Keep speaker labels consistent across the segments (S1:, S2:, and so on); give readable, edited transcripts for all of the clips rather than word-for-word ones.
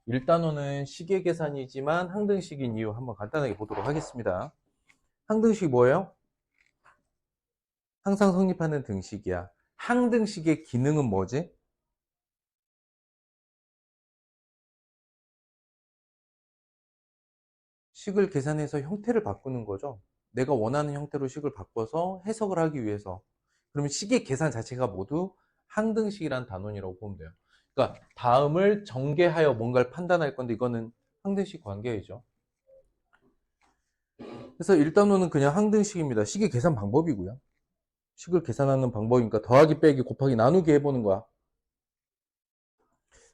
S1: 1단원은 시계 계산이지만 항등식인 이유 한번 간단하게 보도록 하겠습니다. 항등식이 뭐예요? 항상 성립하는 등식이야. 항등식의 기능은 뭐지? 식을 계산해서 형태를 바꾸는 거죠. 내가 원하는 형태로 식을 바꿔서 해석을 하기 위해서. 그러면 식의 계산 자체가 모두 항등식이란 단원이라고 보면 돼요. 그러니까 다음을 전개하여 뭔가를 판단할 건데 이거는 항등식 관계이죠. 그래서 1단원은 그냥 항등식입니다. 식의 계산 방법이고요. 식을 계산하는 방법이니까 더하기, 빼기, 곱하기, 나누기 해보는 거야.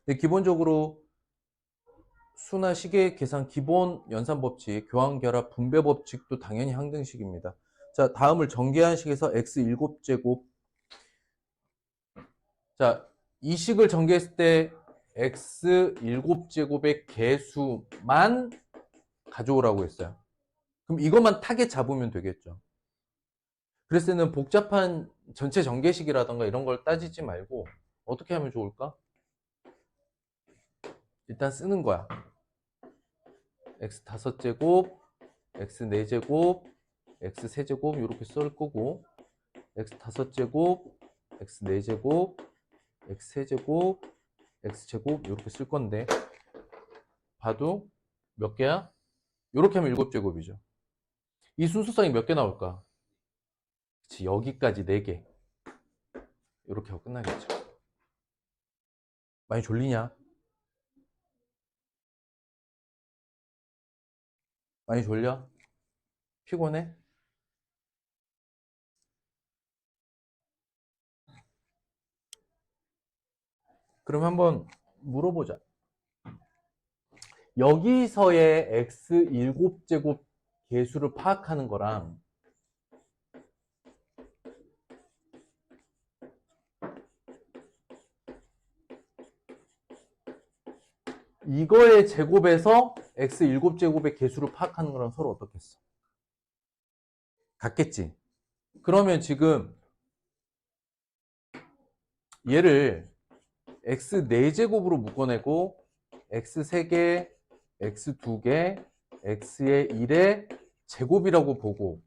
S1: 근데 기본적으로 수나 식의 계산 기본 연산 법칙, 교환, 결합, 분배 법칙도 당연히 항등식입니다. 자, 다음을 전개한 식에서 x 7제곱. 자, 이 식을 전개했을 때 x 7제곱의 개수만 가져오라고 했어요. 그럼 이것만 타겟 잡으면 되겠죠. 그랬을 때는 복잡한 전체 전개식이라던가 이런 걸 따지지 말고 어떻게 하면 좋을까? 일단 쓰는 거야. x 5제곱, x 4제곱, x 3제곱 이렇게 쓸 거고, x 5제곱, x 4제곱, x 3제곱, x 제곱 이렇게 쓸 건데 봐도 몇 개야? 이렇게 하면 7제곱이죠. 이 순서상이 몇 개 나올까? 그치, 여기까지 4개. 이렇게 하고 끝나겠죠. 많이 졸리냐? 많이 졸려? 피곤해? 그럼 한번 물어보자. 여기서의 x 7제곱 개수를 파악하는 거랑 이거의 제곱에서 x 7제곱의 개수를 파악하는 거랑 서로 어떻겠어? 같겠지? 그러면 지금 얘를 x 4제곱으로 묶어내고 x 3개, x 2개, x의 1의 제곱이라고 보고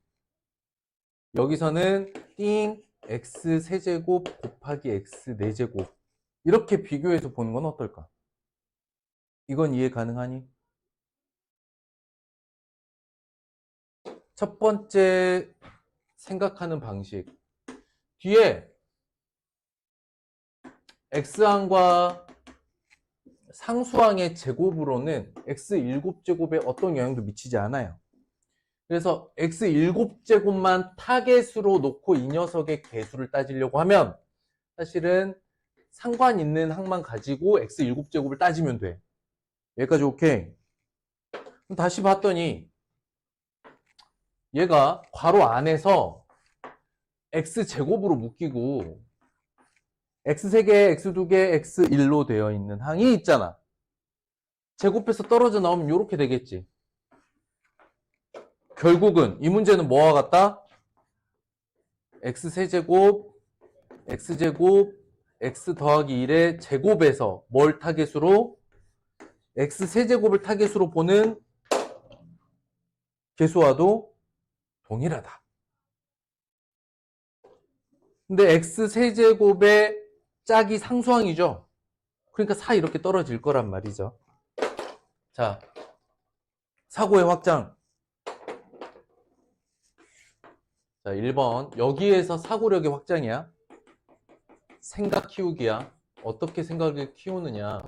S1: 여기서는 띵 x 세제곱 곱하기 x 4제곱 이렇게 비교해서 보는 건 어떨까? 이건 이해 가능하니? 첫 번째 생각하는 방식 뒤에 x항과 상수항의 제곱으로는 x 7제곱에 어떤 영향도 미치지 않아요. 그래서 x 7제곱만 타겟으로 놓고 이 녀석의 개수를 따지려고 하면 사실은 상관 있는 항만 가지고 x 7제곱을 따지면 돼. 여기까지 오케이? 그럼 다시 봤더니 얘가 괄호 안에서 x제곱으로 묶이고 x 3개, x 2개, x 1로 되어 있는 항이 있잖아. 제곱해서 떨어져 나오면 이렇게 되겠지. 결국은 이 문제는 뭐와 같다? x 세제곱, x제곱, x 더하기 1의 제곱에서 뭘 타겟으로? x 세제곱을 타겟으로 보는 개수와도 동일하다. 근데 x 세제곱의 짝이 상수항이죠. 그러니까 4 이렇게 떨어질 거란 말이죠. 자, 사고의 확장. 자, 1번. 여기에서 사고력의 확장이야. 생각 키우기야. 어떻게 생각을 키우느냐.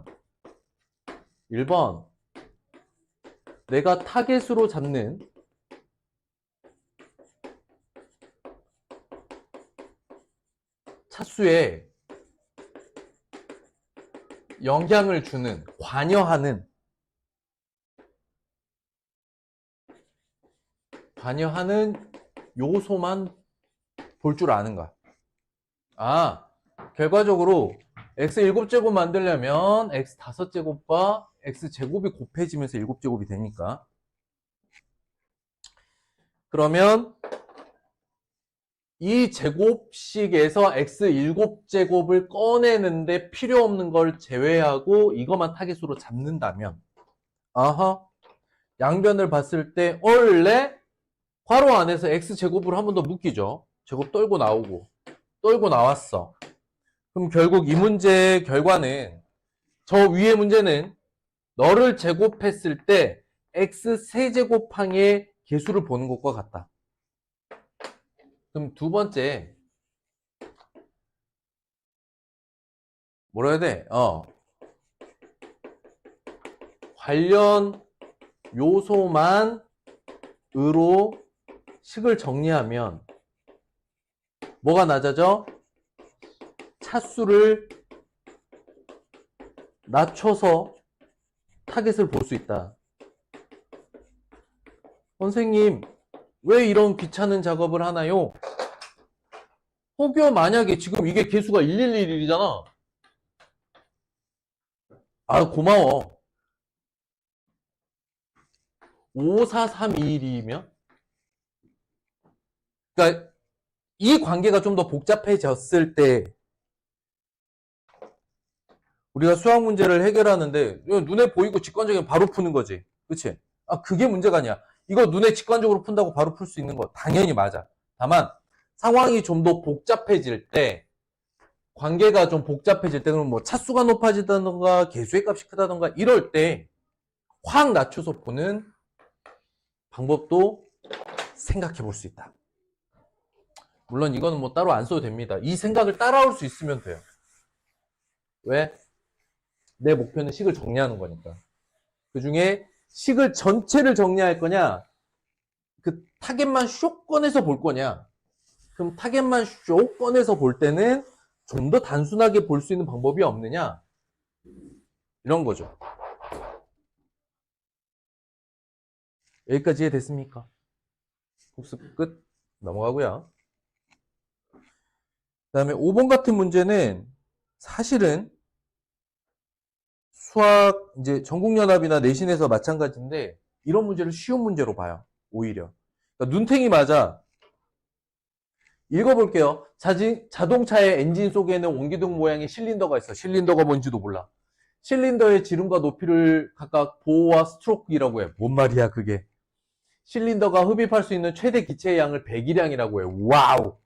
S1: 1번. 내가 타겟으로 잡는 차수에 영향을 주는, 관여하는 요소만 볼 줄 아는 거야. 아, 결과적으로 x 7제곱 만들려면 x 5제곱과 x 제곱이 곱해지면서 7제곱이 되니까. 그러면 이 제곱식에서 x 7제곱을 꺼내는데 필요 없는 걸 제외하고 이것만 타겟으로 잡는다면 아하 양변을 봤을 때 원래 괄호 안에서 x제곱으로 한 번 더 묶이죠. 제곱 떨고 나오고 떨고 나왔어. 그럼 결국 이 문제의 결과는 저 위의 문제는 너를 제곱했을 때 x 세제곱항의 개수를 보는 것과 같다. 그럼 두 번째 뭐라 해야 돼? 관련 요소만으로 식을 정리하면 뭐가 낮아져? 차수를 낮춰서 타겟을 볼 수 있다. 선생님, 왜 이런 귀찮은 작업을 하나요? 혹여 만약에 지금 이게 개수가 111이잖아. 아, 고마워. 54321이면? 그러니까 이 관계가 좀 더 복잡해졌을 때 우리가 수학 문제를 해결하는데 눈에 보이고 직관적이면 바로 푸는 거지. 그치? 아, 그게 문제가 아니야. 이거 눈에 직관적으로 푼다고 바로 풀 수 있는 거 당연히 맞아. 다만 상황이 좀 더 복잡해질 때 관계가 좀 복잡해질 때 그럼 뭐 차수가 높아지다던가 개수의 값이 크다던가 이럴 때 확 낮춰서 보는 방법도 생각해 볼 수 있다. 물론 이거는 뭐 따로 안 써도 됩니다. 이 생각을 따라올 수 있으면 돼요. 왜? 내 목표는 식을 정리하는 거니까. 그 중에 식을 전체를 정리할 거냐, 그 타겟만 쇽 꺼내서 볼 거냐. 그럼 타겟만 쇽 꺼내서 볼 때는 좀 더 단순하게 볼 수 있는 방법이 없느냐. 이런 거죠. 여기까지 이해됐습니까? 복습 끝. 넘어가고요. 그 다음에 5번 같은 문제는 사실은 수학 이제 전국연합이나 내신에서 마찬가지인데 이런 문제를 쉬운 문제로 봐요. 오히려. 그러니까 눈탱이 맞아. 읽어볼게요. 자동차의 엔진 속에는 온기둥 모양의 실린더가 있어. 실린더가 뭔지도 몰라. 실린더의 지름과 높이를 각각 보호와 스트로크이라고 해. 뭔 말이야 그게. 실린더가 흡입할 수 있는 최대 기체의 양을 배기량이라고 해. 와우.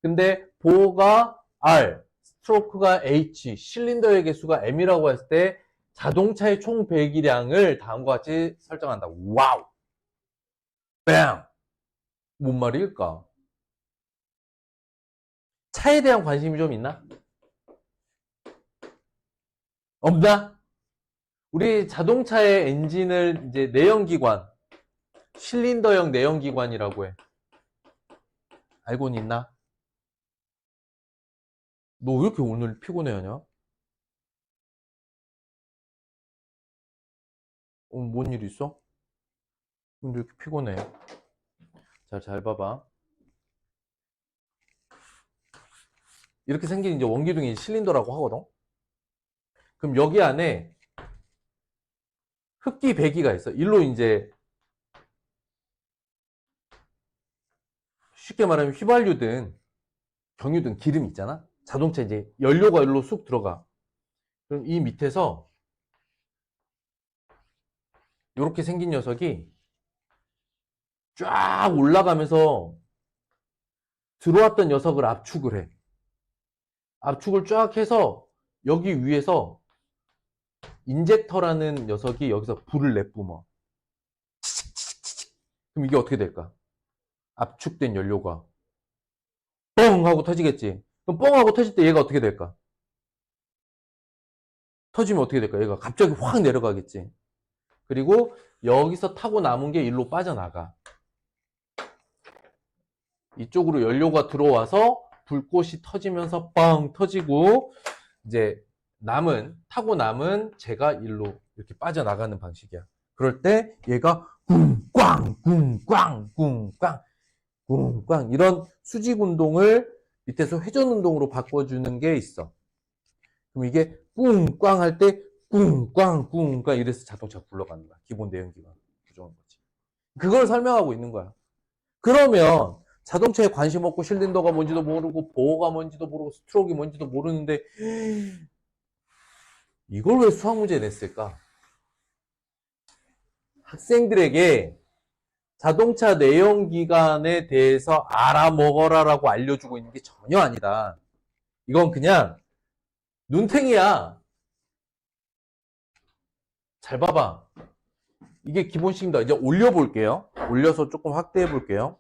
S1: 근데 보호가 R, 스트로크가 H, 실린더의 개수가 M이라고 했을 때 자동차의 총 배기량을 다음과 같이 설정한다. 와우. 뺨. 뭔 말일까? 차에 대한 관심이 좀 있나? 없나? 우리 자동차의 엔진을 이제 내연기관, 실린더형 내연기관이라고 해. 알고는 있나? 너 왜 이렇게 오늘 피곤해하냐? 뭔 일 있어? 오늘 이렇게 피곤해. 잘 봐봐. 이렇게 생긴 이제 원기둥이 실린더라고 하거든? 그럼 여기 안에 흡기, 배기가 있어. 일로 이제 쉽게 말하면 휘발유든 경유든 기름 있잖아? 자동차 이제 연료가 일로 쑥 들어가. 그럼 이 밑에서 이렇게 생긴 녀석이 쫙 올라가면서 들어왔던 녀석을 압축을 해. 압축을 쫙 해서 여기 위에서 인젝터라는 녀석이 여기서 불을 내뿜어. 그럼 이게 어떻게 될까? 압축된 연료가 뻥 하고 터지겠지. 그럼 뻥 하고 터질 때 얘가 어떻게 될까? 터지면 어떻게 될까? 얘가 갑자기 확 내려가겠지. 그리고 여기서 타고 남은 게 일로 빠져나가. 이쪽으로 연료가 들어와서 불꽃이 터지면서 빵 터지고 이제 타고 남은 재가 일로 이렇게 빠져나가는 방식이야. 그럴 때 얘가 꿍꽝 꿍꽝 꿍꽝 꿍꽝 이런 수직 운동을 밑에서 회전 운동으로 바꿔주는 게 있어. 그럼 이게 꿍꽝 할 때 꿍꽝 꿍꽝 이래서 자동차가 굴러가는 거야. 기본 내연기관 구조한 거지. 그걸 설명하고 있는 거야. 그러면 자동차에 관심 없고 실린더가 뭔지도 모르고 보호가 뭔지도 모르고 스트로크가 뭔지도 모르는데 이걸 왜 수학 문제에 냈을까? 학생들에게 자동차 내연기관에 대해서 알아먹어라라고 알려주고 있는 게 전혀 아니다. 이건 그냥 눈탱이야. 잘 봐봐. 이게 기본식입니다. 이제 올려볼게요. 올려서 조금 확대해 볼게요.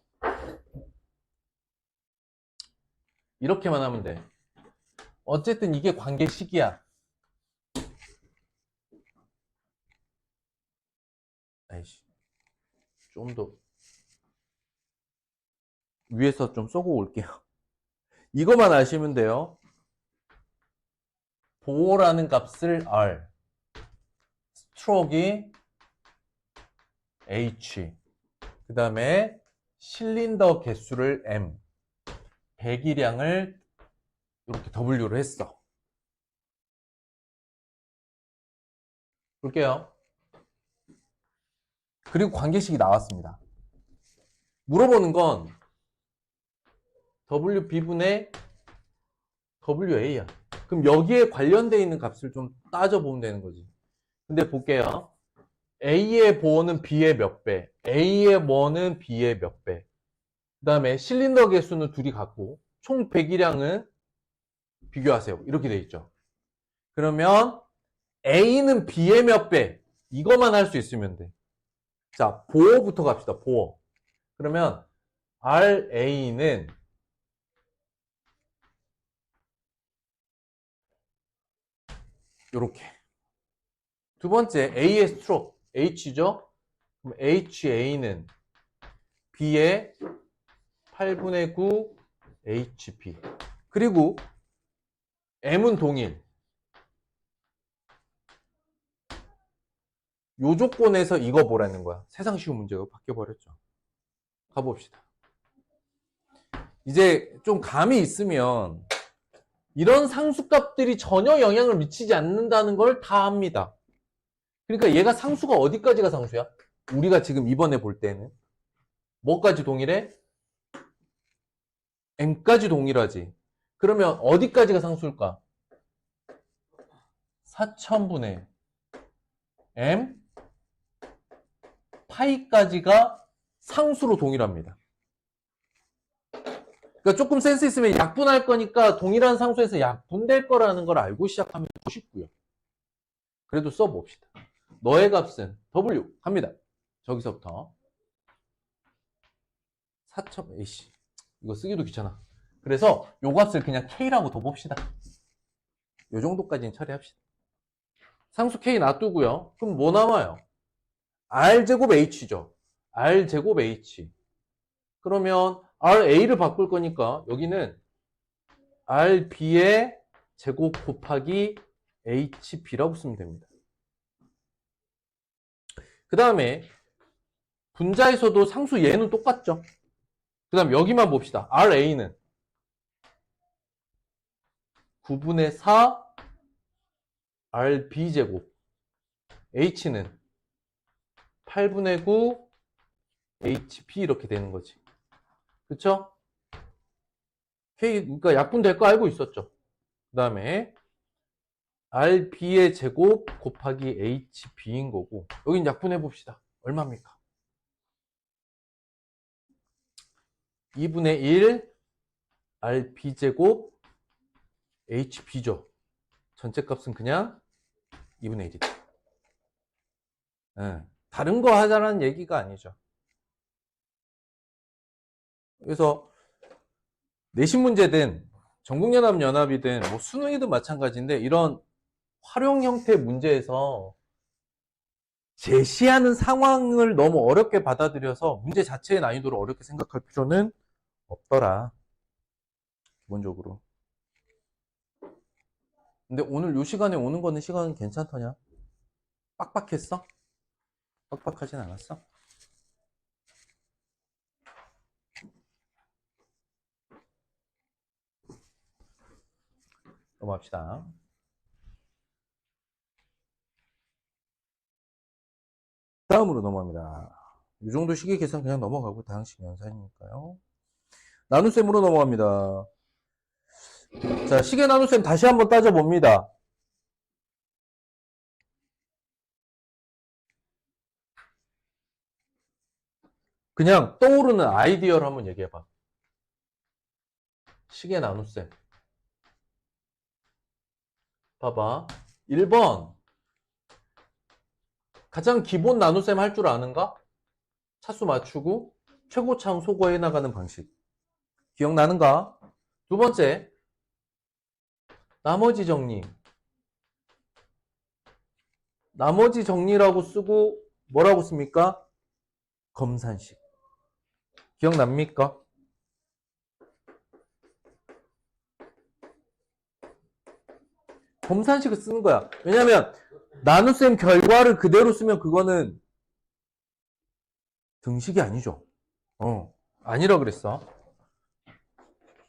S1: 이렇게만 하면 돼. 어쨌든 이게 관계식이야. 아이씨. 좀 더 위에서 좀 쏘고 올게요. 이거만 아시면 돼요. 보호라는 값을 R, 스트로크가 H, 그 다음에 실린더 개수를 M, 배기량을 이렇게 W로 했어. 볼게요. 그리고 관계식이 나왔습니다. 물어보는 건 WB분의 WA야. 그럼 여기에 관련되어 있는 값을 좀 따져보면 되는 거지. 근데 볼게요. A의 보호는 B의 몇 배, A의 뭐는 B의 몇 배. 그 다음에 실린더 개수는 둘이 같고 총 배기량은 비교하세요. 이렇게 돼 있죠. 그러면 A는 B의 몇 배. 이것만 할 수 있으면 돼. 자, 보호부터 갑시다. 보호. 그러면 RA는 이렇게. 두 번째 A의 스트로크 H죠. 그럼 HA는 B의 8분의 9 HP. 그리고 M은 동일. 요 조건에서 이거 보라는 거야. 세상 쉬운 문제가 바뀌어버렸죠. 가봅시다. 이제 좀 감이 있으면 이런 상수값들이 전혀 영향을 미치지 않는다는 걸 다 압니다. 그러니까 얘가 상수가 어디까지가 상수야? 우리가 지금 이번에 볼 때는 뭐까지 동일해? M까지 동일하지. 그러면 어디까지가 상수일까? 4000분의 M 파이까지가 상수로 동일합니다. 그러니까 조금 센스 있으면 약분할 거니까 동일한 상수에서 약분될 거라는 걸 알고 시작하면 쉽고요. 그래도 써봅시다. 너의 값은 W 갑니다. 저기서부터 4000, 에이씨 이거 쓰기도 귀찮아. 그래서 요 값을 그냥 K라고 둬봅시다. 요 정도까지는 처리합시다. 상수 K 놔두고요. 그럼 뭐 남아요? R제곱 H죠. R제곱 H. 그러면 RA를 바꿀 거니까 여기는 RB의 제곱 곱하기 HB라고 쓰면 됩니다. 그 다음에 분자에서도 상수 얘는 똑같죠. 그 다음 여기만 봅시다. RA는 9분의 4 RB제곱 H는 8분의 9 HP 이렇게 되는 거지. 그쵸? K, 그러니까 약분될 거 알고 있었죠. 그 다음에 RB의 제곱 곱하기 HB인 거고 여긴 약분해 봅시다. 얼마입니까? 2분의 1 RB제곱 HB죠. 전체 값은 그냥 2분의 1이다. 다른 거 하자라는 얘기가 아니죠. 그래서 내신 문제든 전국연합이든 뭐 수능이든 마찬가지인데 이런 활용 형태 문제에서 제시하는 상황을 너무 어렵게 받아들여서 문제 자체의 난이도를 어렵게 생각할 필요는 없더라. 기본적으로. 근데 오늘 요 시간에 오는 거는 시간은 괜찮더냐? 빡빡했어? 빡빡하진 않았어? 넘어갑시다. 다음으로 넘어갑니다. 이 정도 시기 계산 그냥 넘어가고 다항식 연산이니까요. 나눗셈으로 넘어갑니다. 자, 식의 나눗셈 다시 한번 따져봅니다. 그냥 떠오르는 아이디어를 한번 얘기해봐. 식의 나눗셈. 봐봐. 1번. 가장 기본 나눗셈 할 줄 아는가? 차수 맞추고 최고차항 소거해 나가는 방식. 기억나는가? 두 번째. 나머지 정리. 나머지 정리라고 쓰고 뭐라고 씁니까? 검산식. 기억납니까? 검산식을 쓰는 거야. 왜냐면 나눗셈 결과를 그대로 쓰면 그거는 등식이 아니죠. 아니라 그랬어.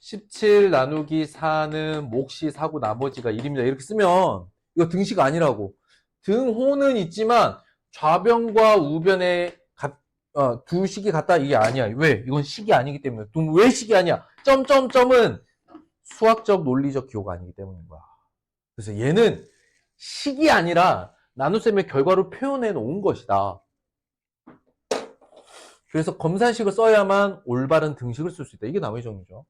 S1: 17 나누기 4는 몫이 4고 나머지가 1입니다. 이렇게 쓰면 이거 등식 아니라고. 등호는 있지만 좌변과 우변의 두 식이 같다 이게 아니야. 왜? 이건 식이 아니기 때문에. 왜 식이 아니야? 점점점은 수학적 논리적 기호가 아니기 때문인 거야. 그래서 얘는 식이 아니라 나눗셈의 결과를 표현해 놓은 것이다. 그래서 검산식을 써야만 올바른 등식을 쓸 수 있다. 이게 나머지 정리죠.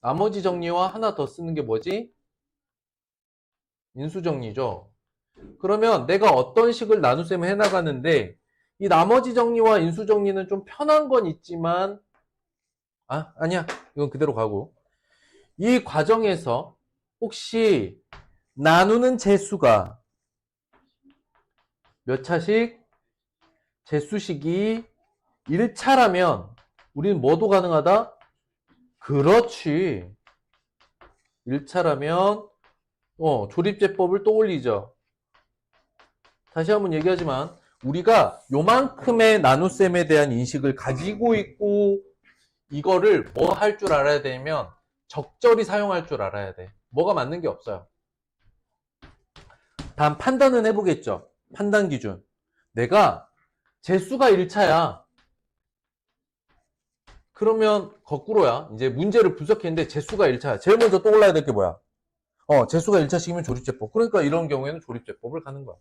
S1: 나머지 정리와 하나 더 쓰는 게 뭐지? 인수정리죠. 그러면 내가 어떤 식을 나눗셈을 해나가는데 이 나머지 정리와 인수정리는 좀 편한 건 있지만 아니야. 이건 그대로 가고 이 과정에서 혹시 나누는 재수가 몇 차식? 재수식이 1차라면 우리는 뭐도 가능하다? 그렇지. 1차라면 조립제법을 떠올리죠. 다시 한번 얘기하지만 우리가 요만큼의 나눗셈에 대한 인식을 가지고 있고 이거를 뭐 할 줄 알아야 되면 적절히 사용할 줄 알아야 돼. 뭐가 맞는 게 없어요. 다음 판단은 해보겠죠. 판단 기준. 내가 재수가 1차야. 그러면 거꾸로야. 이제 문제를 분석했는데 재수가 1차야. 제일 먼저 떠올라야 될 게 뭐야? 재수가 1차식이면 조립제법. 그러니까 이런 경우에는 조립제법을 가는 거야.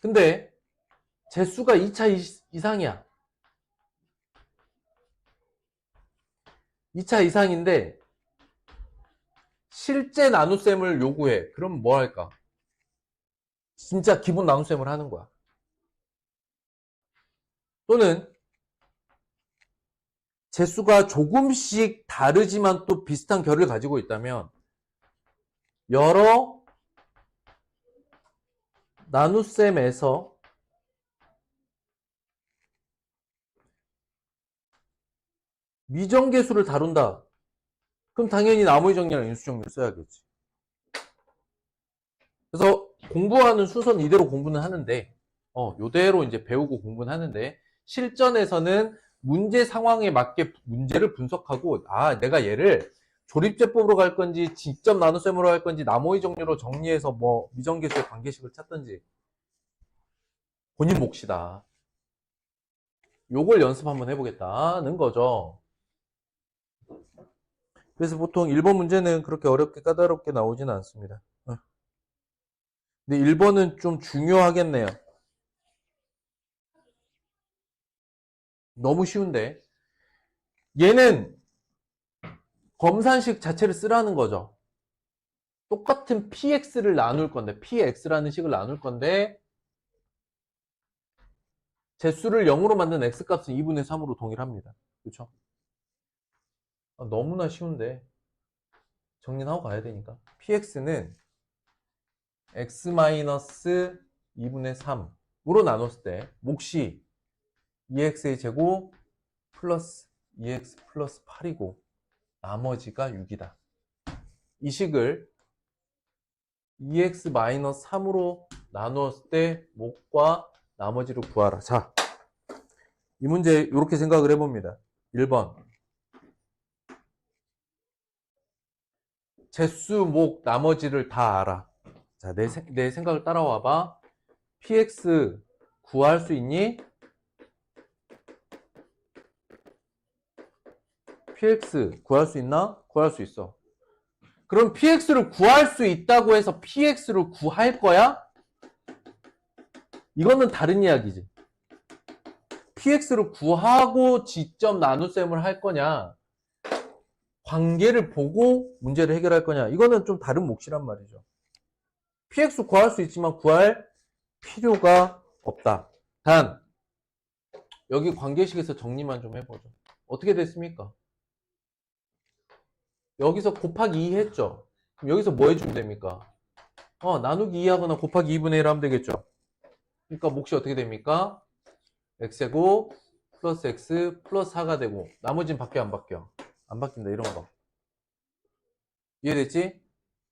S1: 근데 재수가 2차 이상이야. 2차 이상인데 실제 나눗셈을 요구해. 그럼 뭐 할까? 진짜 기본 나눗셈을 하는 거야. 또는 재수가 조금씩 다르지만 또 비슷한 결을 가지고 있다면 여러 나눗셈에서 미정계수를 다룬다. 그럼 당연히 나머지 정리랑 인수정리를 써야겠지. 그래서 공부하는 순서는 이대로 공부는 하는데 요대로 이제 배우고 공부는 하는데 실전에서는 문제 상황에 맞게 문제를 분석하고 내가 얘를 조립제법으로 갈 건지 직접 나눗셈으로 할 건지 나머지 정리로 정리해서 뭐 미정계수의 관계식을 찾든지 본인 몫이다. 요걸 연습 한번 해보겠다는 거죠. 그래서 보통 1번 문제는 그렇게 어렵게 까다롭게 나오지는 않습니다. 근데 1번은 좀 중요하겠네요. 너무 쉬운데 얘는 검산식 자체를 쓰라는 거죠. 똑같은 px를 나눌 건데 px라는 식을 나눌 건데 재수를 0으로 만든 x값은 2분의 3으로 동일합니다. 그렇죠? 너무나 쉬운데 정리는 하고 가야 되니까 px는 x-2분의 3으로 나눴을 때 몫이 2x의 제곱 플러스 2x 플러스 8이고 나머지가 6이다. 이 식을 2x-3으로 나누었을 때 몫과 나머지를 구하라. 자, 이 문제 이렇게 생각을 해봅니다. 1번 재수, 몫, 나머지를 다 알아. 자, 내 생각을 따라와봐. px 구할 수 있니? px 구할 수 있나? 구할 수 있어. 그럼 px를 구할 수 있다고 해서 px를 구할 거야? 이거는 다른 이야기지. px를 구하고 지점 나눗셈을 할 거냐, 관계를 보고 문제를 해결할 거냐, 이거는 좀 다른 몫이란 말이죠. px 구할 수 있지만 구할 필요가 없다. 단 여기 관계식에서 정리만 좀 해보죠. 어떻게 됐습니까? 여기서 곱하기 2 했죠. 그럼 여기서 뭐 해주면 됩니까? 나누기 2 하거나 곱하기 2분의 1 하면 되겠죠. 그러니까 몫이 어떻게 됩니까? x제곱 플러스 x 플러스 4가 되고, 나머지는 바뀌어 안 바뀌어? 안 바뀐다, 이런 거. 이해됐지?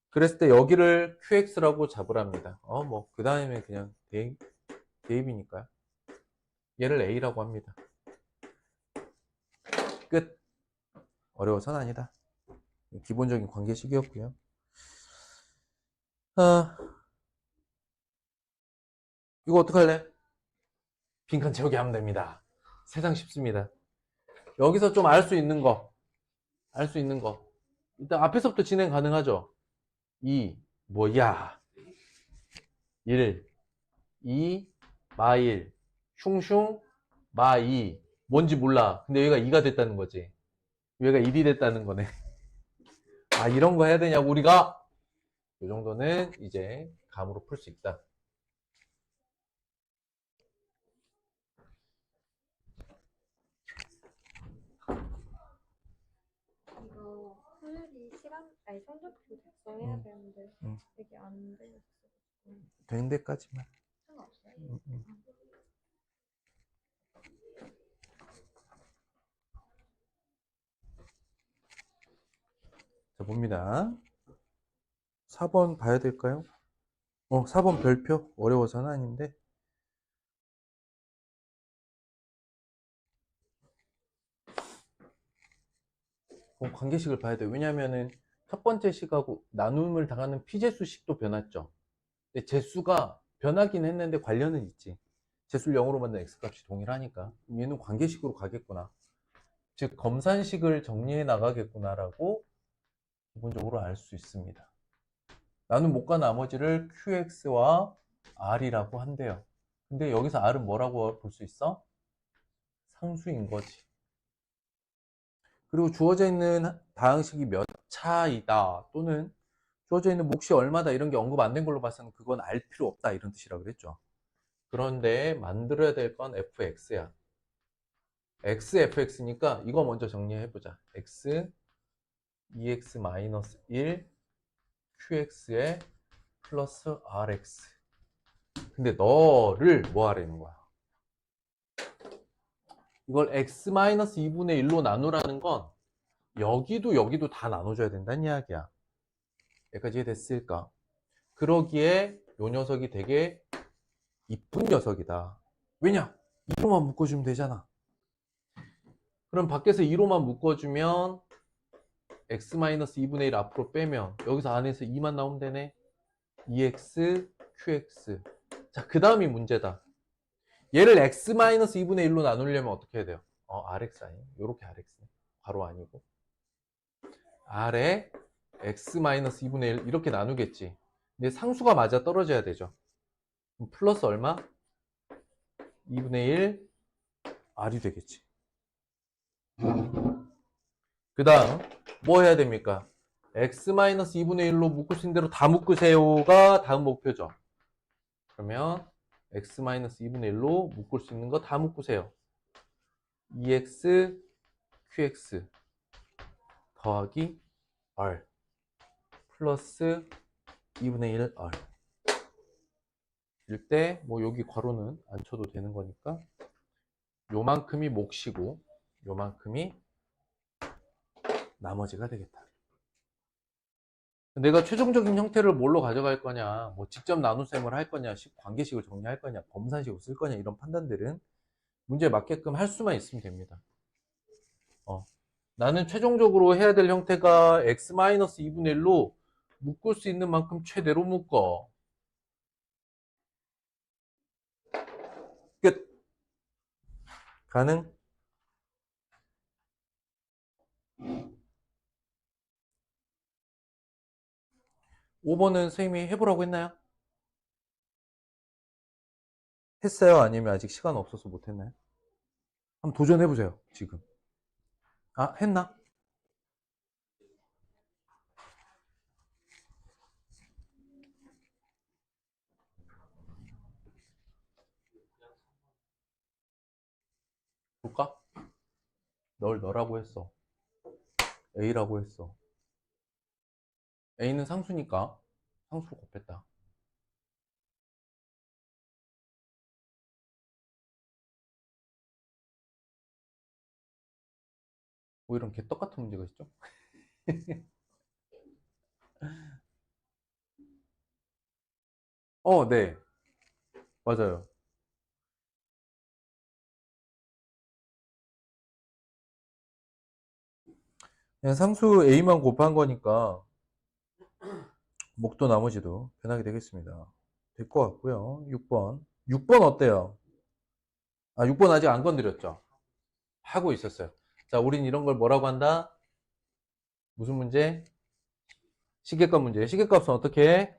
S1: 그랬을 때 여기를 qx라고 잡으랍니다. 그 다음에 그냥 대입이니까요. 얘를 a라고 합니다. 끝. 어려워서는 아니다. 기본적인 관계식이었고요. 이거 어떡할래? 빈칸 채우기 하면 됩니다. 세상 쉽습니다. 여기서 좀 알 수 있는 거. 일단 앞에서부터 진행 가능하죠? 2, 뭐야? 1, 2, 마1, 슝슝, 마2. 뭔지 몰라. 근데 여기가 2가 됐다는 거지. 여기가 1이 됐다는 거네. 이런 거 해야 되냐고, 우리가? 이 정도는 이제 감으로 풀 수 있다.
S2: 이거 토요일이 성적표 작성해야 되는데 이게 안 되겠어.
S1: 되는 데까지만.
S2: 상관없어요.
S1: 자, 봅니다. 4번 봐야 될까요? 4번 별표? 어려워서는 아닌데. 관계식을 봐야 돼요. 왜냐면은 첫 번째 식하고 나눔을 당하는 피재수식도 변했죠. 근데 재수가 변하긴 했는데 관련은 있지. 재수를 0으로 만든 x값이 동일하니까 얘는 관계식으로 가겠구나. 즉 검산식을 정리해 나가겠구나라고 기본적으로 알 수 있습니다. 나눔목과 나머지를 qx와 r이라고 한대요. 근데 여기서 r은 뭐라고 볼 수 있어? 상수인 거지. 그리고 주어져 있는 다항식이 몇 차이다, 또는 주어져 있는 몫이 얼마다, 이런 게 언급 안 된 걸로 봐서는 그건 알 필요 없다, 이런 뜻이라고 그랬죠. 그런데 만들어야 될 건 fx야. x, fx니까 이거 먼저 정리해보자. x, 2x-1, qx에 플러스 rx. 근데 너를 뭐 하라는 거야? 이걸 x-2분의 1로 나누라는 건 여기도 여기도 다 나눠줘야 된다는 이야기야. 여기까지 이해됐을까? 그러기에 요 녀석이 되게 이쁜 녀석이다. 왜냐? 2로만 묶어주면 되잖아. 그럼 밖에서 2로만 묶어주면 x-2분의 1 앞으로 빼면 여기서 안에서 2만 나오면 되네. 2x, qx. 자, 그 다음이 문제다. 얘를 x-2분의 1로 나누려면 어떻게 해야 돼요? rx 아니에요? 요렇게 rx네. 바로 아니고. r에 x-2분의 1 이렇게 나누겠지. 근데 상수가 맞아 떨어져야 되죠. 플러스 얼마? 2분의 1 r이 되겠지. 그 다음 뭐 해야 됩니까? x-2분의 1로 묶을 수 있는 대로 다 묶으세요가 다음 목표죠. 그러면 x-2분의 1로 묶을 수 있는 거 다 묶으세요. 2x, qx 더하기 r 플러스 2분의 1 r. 일 때 뭐 여기 괄호는 안 쳐도 되는 거니까 요만큼이 몫이고 요만큼이 나머지가 되겠다. 내가 최종적인 형태를 뭘로 가져갈 거냐, 뭐 직접 나눗셈을 할 거냐, 관계식을 정리할 거냐, 검산식을 쓸 거냐, 이런 판단들은 문제에 맞게끔 할 수만 있으면 됩니다. 나는 최종적으로 해야 될 형태가 x-2분의 1로 묶을 수 있는 만큼 최대로 묶어. 끝. 가능? 5번은 선생님이 해보라고 했나요? 했어요? 아니면 아직 시간 없어서 못했나요? 한번 도전해보세요, 지금. 아, 했나? 볼까? 널 너라고 했어. A라고 했어. A는 상수니까 상수로 곱했다. 뭐 이런 개떡같은 문제가 있죠? 네. 맞아요. 그냥 상수 A만 곱한 거니까 목도 나머지도 변하게 되겠습니다. 될 것 같고요. 6번. 6번 어때요? 아, 6번 아직 안 건드렸죠? 하고 있었어요. 자, 우린 이런 걸 뭐라고 한다? 무슨 문제? 시계값 문제. 시계값은 어떻게 해?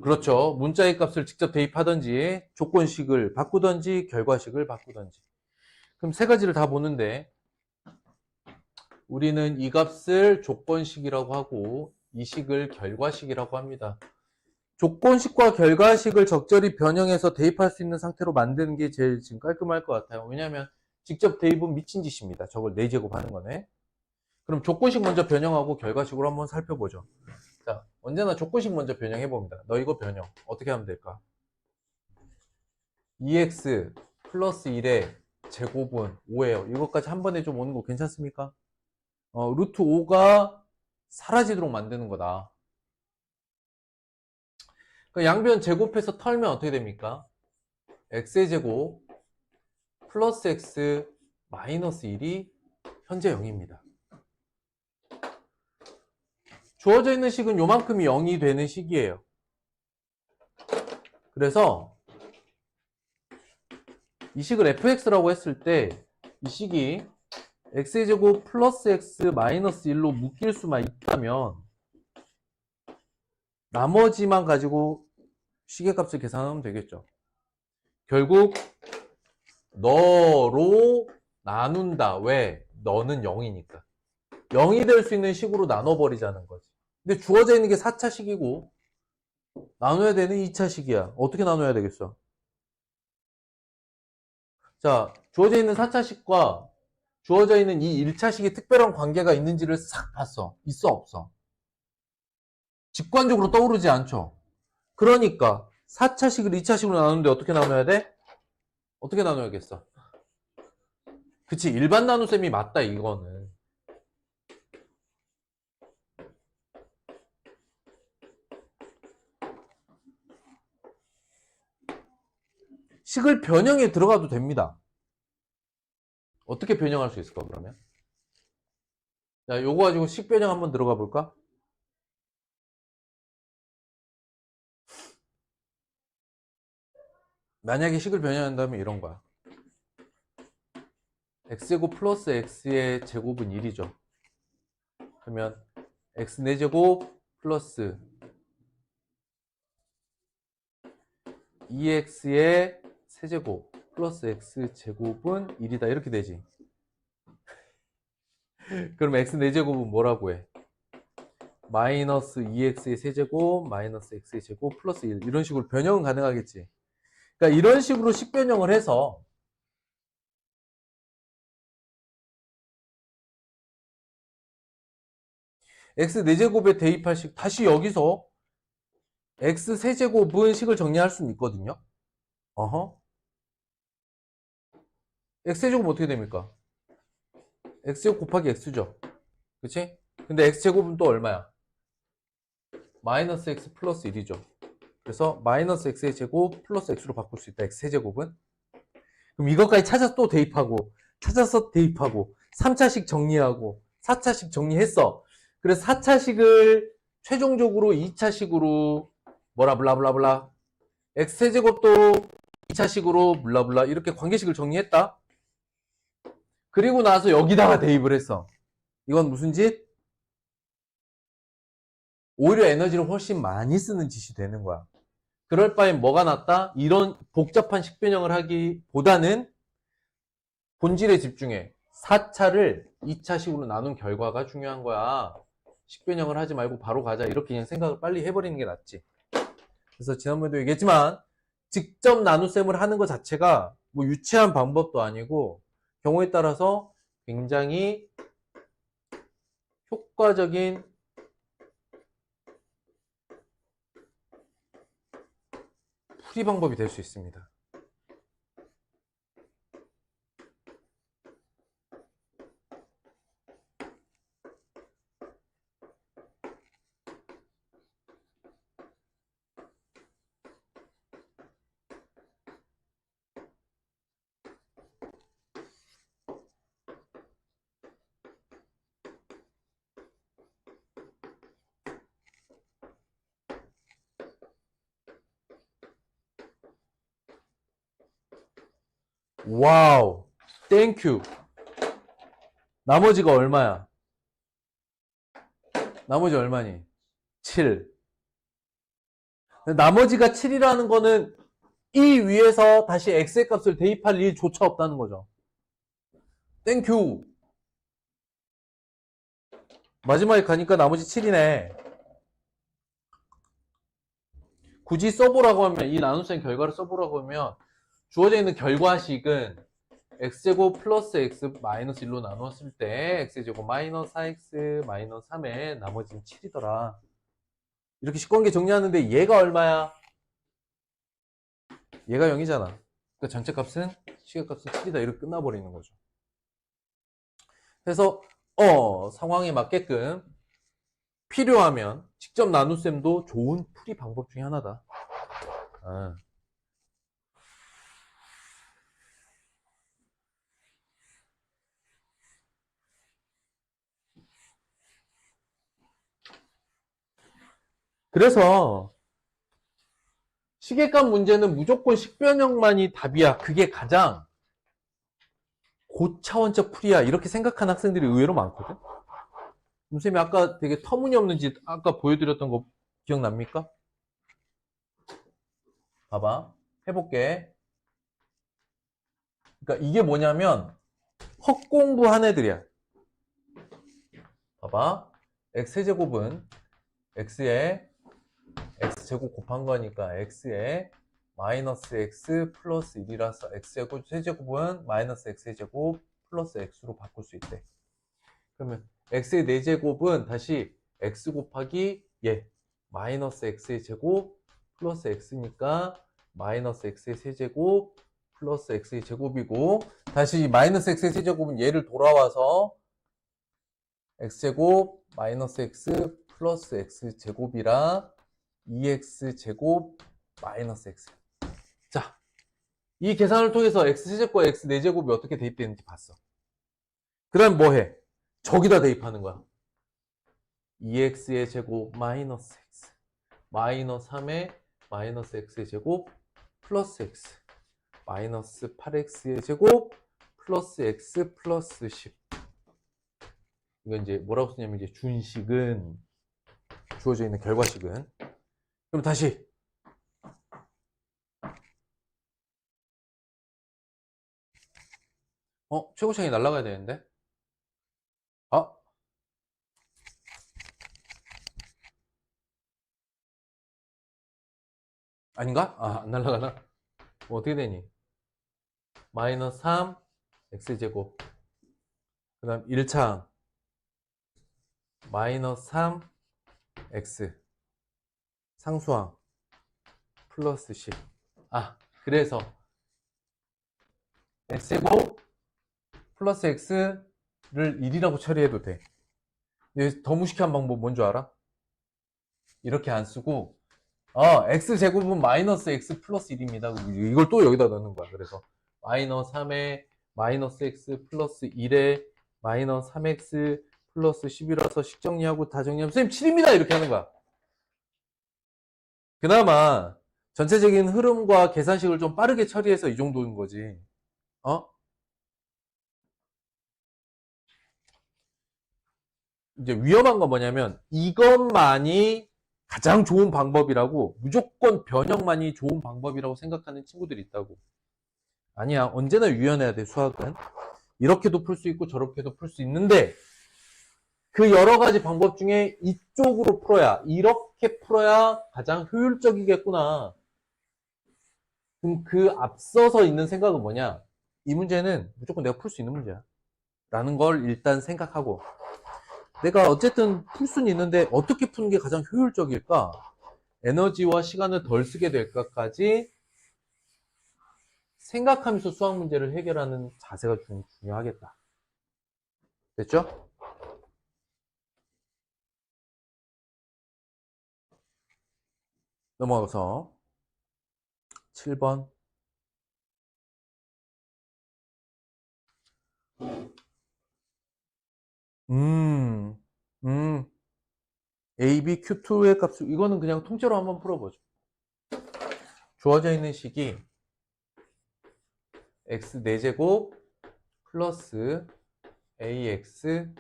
S1: 그렇죠. 문자의 값을 직접 대입하든지, 조건식을 바꾸든지, 결과식을 바꾸든지. 그럼 세 가지를 다 보는데, 우리는 이 값을 조건식이라고 하고, 이 식을 결과식이라고 합니다. 조건식과 결과식을 적절히 변형해서 대입할 수 있는 상태로 만드는 게 제일 지금 깔끔할 것 같아요. 왜냐하면 직접 대입은 미친 짓입니다. 저걸 4제곱 하는 거네. 그럼 조건식 먼저 변형하고 결과식으로 한번 살펴보죠. 자, 언제나 조건식 먼저 변형해 봅니다. 너 이거 변형 어떻게 하면 될까? 2x 플러스 1의 제곱은 5예요. 이것까지 한 번에 좀 오는 거 괜찮습니까? 루트 5가 사라지도록 만드는 거다. 그 양변 제곱해서 털면 어떻게 됩니까? x의 제곱 플러스 x 마이너스 1이 현재 0입니다. 주어져 있는 식은 요만큼이 0이 되는 식이에요. 그래서 이 식을 fx라고 했을 때 이 식이 x의 제곱 플러스 x 마이너스 1로 묶일 수만 있다면 나머지만 가지고 시계값을 계산하면 되겠죠. 결국 너로 나눈다. 왜? 너는 0이니까. 0이 될 수 있는 식으로 나눠버리자는 거지. 근데 주어져 있는 게 4차식이고 나눠야 되는 2차식이야. 어떻게 나눠야 되겠어? 자, 주어져 있는 4차식과 주어져 있는 이 1차식이 특별한 관계가 있는지를 싹 봤어. 있어, 없어? 직관적으로 떠오르지 않죠? 그러니까 4차식을 2차식으로 나누는데 어떻게 나눠야 돼? 어떻게 나눠야겠어? 그치, 일반 나눗셈이 맞다, 이거는. 식을 변형에 들어가도 됩니다. 어떻게 변형할 수 있을까, 그러면? 자, 요거 가지고 식 변형 한번 들어가 볼까? 만약에 식을 변형한다면 이런 거야. x제곱 플러스 x의 제곱은 1이죠. 그러면 x 4제곱 플러스 2x의 세제곱 플러스 x제곱은 1이다. 이렇게 되지. 그럼 x 4제곱은 뭐라고 해? 마이너스 2x의 세제곱 마이너스 x의 제곱 플러스 1 이런 식으로 변형은 가능하겠지. 그러니까 이런 식으로 식 변형을 해서 x 4제곱에 대입할 식 다시 여기서 x 세제곱은 식을 정리할 수는 있거든요. 어허. x 세제곱 어떻게 됩니까? x제곱 곱하기 x죠. 그치? 근데 x제곱은 또 얼마야? 마이너스 x 플러스 1이죠. 그래서 마이너스 x의 제곱 플러스 x로 바꿀 수 있다. x 세제곱은. 그럼 이것까지 찾아서 또 대입하고 찾아서 대입하고 3차식 정리하고 4차식 정리했어. 그래서 4차식을 최종적으로 2차식으로 뭐라 블라블라블라 x세제곱도 2차식으로 블라블라 이렇게 관계식을 정리했다. 그리고 나서 여기다가 대입을 했어. 이건 무슨 짓? 오히려 에너지를 훨씬 많이 쓰는 짓이 되는 거야. 그럴 바엔 뭐가 낫다? 이런 복잡한 식변형을 하기보다는 본질에 집중해. 4차를 2차식으로 나눈 결과가 중요한 거야. 식변형을 하지 말고 바로 가자. 이렇게 그냥 생각을 빨리 해버리는 게 낫지. 그래서 지난번에도 얘기했지만 직접 나눗셈을 하는 것 자체가 뭐 유치한 방법도 아니고 경우에 따라서 굉장히 효과적인 풀이 방법이 될 수 있습니다. 와우, 땡큐. 나머지가 얼마야? 나머지 얼마니? 7. 나머지가 7이라는 거는 이 위에서 다시 x의 값을 대입할 일조차 없다는 거죠. 땡큐. 마지막에 가니까 나머지 7이네. 굳이 써보라고 하면, 이 나눗셈 결과를 써보라고 하면 주어져 있는 결과식은 x제곱 플러스 x 마이너스 1로 나누었을 때 x제곱 마이너스 4x 마이너스 3에 나머지는 7이더라. 이렇게 식관계 정리하는데 얘가 얼마야? 얘가 0이잖아. 그러니까 전체 값은 시계값은 7이다. 이렇게 끝나버리는 거죠. 그래서 상황에 맞게끔 필요하면 직접 나눗셈도 좋은 풀이 방법 중에 하나다. 그래서 시계값 문제는 무조건 식변형만이 답이야. 그게 가장 고차원적 풀이야. 이렇게 생각하는 학생들이 의외로 많거든. 선생님이 아까 되게 터무니없는 짓 아까 보여드렸던 거 기억납니까? 봐봐. 해볼게. 그러니까 이게 뭐냐면 헛공부한 애들이야. 봐봐. x제곱은 x에 x제곱 곱한 거니까 x에 마이너스 x 플러스 1이라서 x제곱 세제곱은 마이너스 x제곱 플러스 x로 바꿀 수 있대. 그러면 x의 4제곱은 다시 x 곱하기 얘 마이너스 x의 제곱 플러스 x니까 마이너스 x의 세제곱 플러스 x의 제곱이고, 다시 마이너스 x의 세제곱은 얘를 돌아와서 x제곱 마이너스 x 플러스 x제곱이라 2x제곱 마이너스 x. 자, 이 계산을 통해서 x세제곱과 x4제곱이 어떻게 대입되는지 봤어. 그 다음 뭐 해? 저기다 대입하는 거야. 2x의 제곱 마이너스 x 마이너스 3의 마이너스 x의 제곱 플러스 x 마이너스 8x의 제곱 플러스 x 플러스 10. 이건 이제 뭐라고 쓰냐면 이제 준식은 주어져 있는 결과식은. 그럼 다시 최고창이 날아가야 되는데. 아닌가? 안 날아가나? 뭐 어떻게 되니? 마이너스 3 x제곱, 그 다음 1차항 마이너스 3 x 상수항 플러스 10. 그래서 x제곱 플러스 x를 1이라고 처리해도 돼. 더 무식한 방법 뭔 줄 알아? 이렇게 안 쓰고 x제곱은 마이너스 x 플러스 1입니다. 이걸 또 여기다 넣는 거야. 그래서 마이너스 3에 마이너스 x 플러스 1에 마이너스 3x 플러스 10이라서 식 정리하고 다 정리하면 선생님 7입니다. 이렇게 하는 거야. 그나마 전체적인 흐름과 계산식을 좀 빠르게 처리해서 이 정도인 거지. 이제 위험한 건 뭐냐면 이것만이 가장 좋은 방법이라고 무조건 변형만이 좋은 방법이라고 생각하는 친구들이 있다고. 아니야. 언제나 유연해야 돼, 수학은. 이렇게도 풀 수 있고 저렇게도 풀 수 있는데 그 여러 가지 방법 중에 이쪽으로 풀어야, 이렇게 풀어야 가장 효율적이겠구나. 그럼 그 앞서서 있는 생각은 뭐냐? 이 문제는 무조건 내가 풀 수 있는 문제야. 라는 걸 일단 생각하고 내가 어쨌든 풀 수는 있는데 어떻게 푸는 게 가장 효율적일까? 에너지와 시간을 덜 쓰게 될까까지 생각하면서 수학 문제를 해결하는 자세가 중요하겠다. 됐죠? 넘어가서 7번. A, B, Q2의 값을 이거는 그냥 통째로 한번 풀어보죠. 주어져 있는 식이 x 4제곱 플러스 ax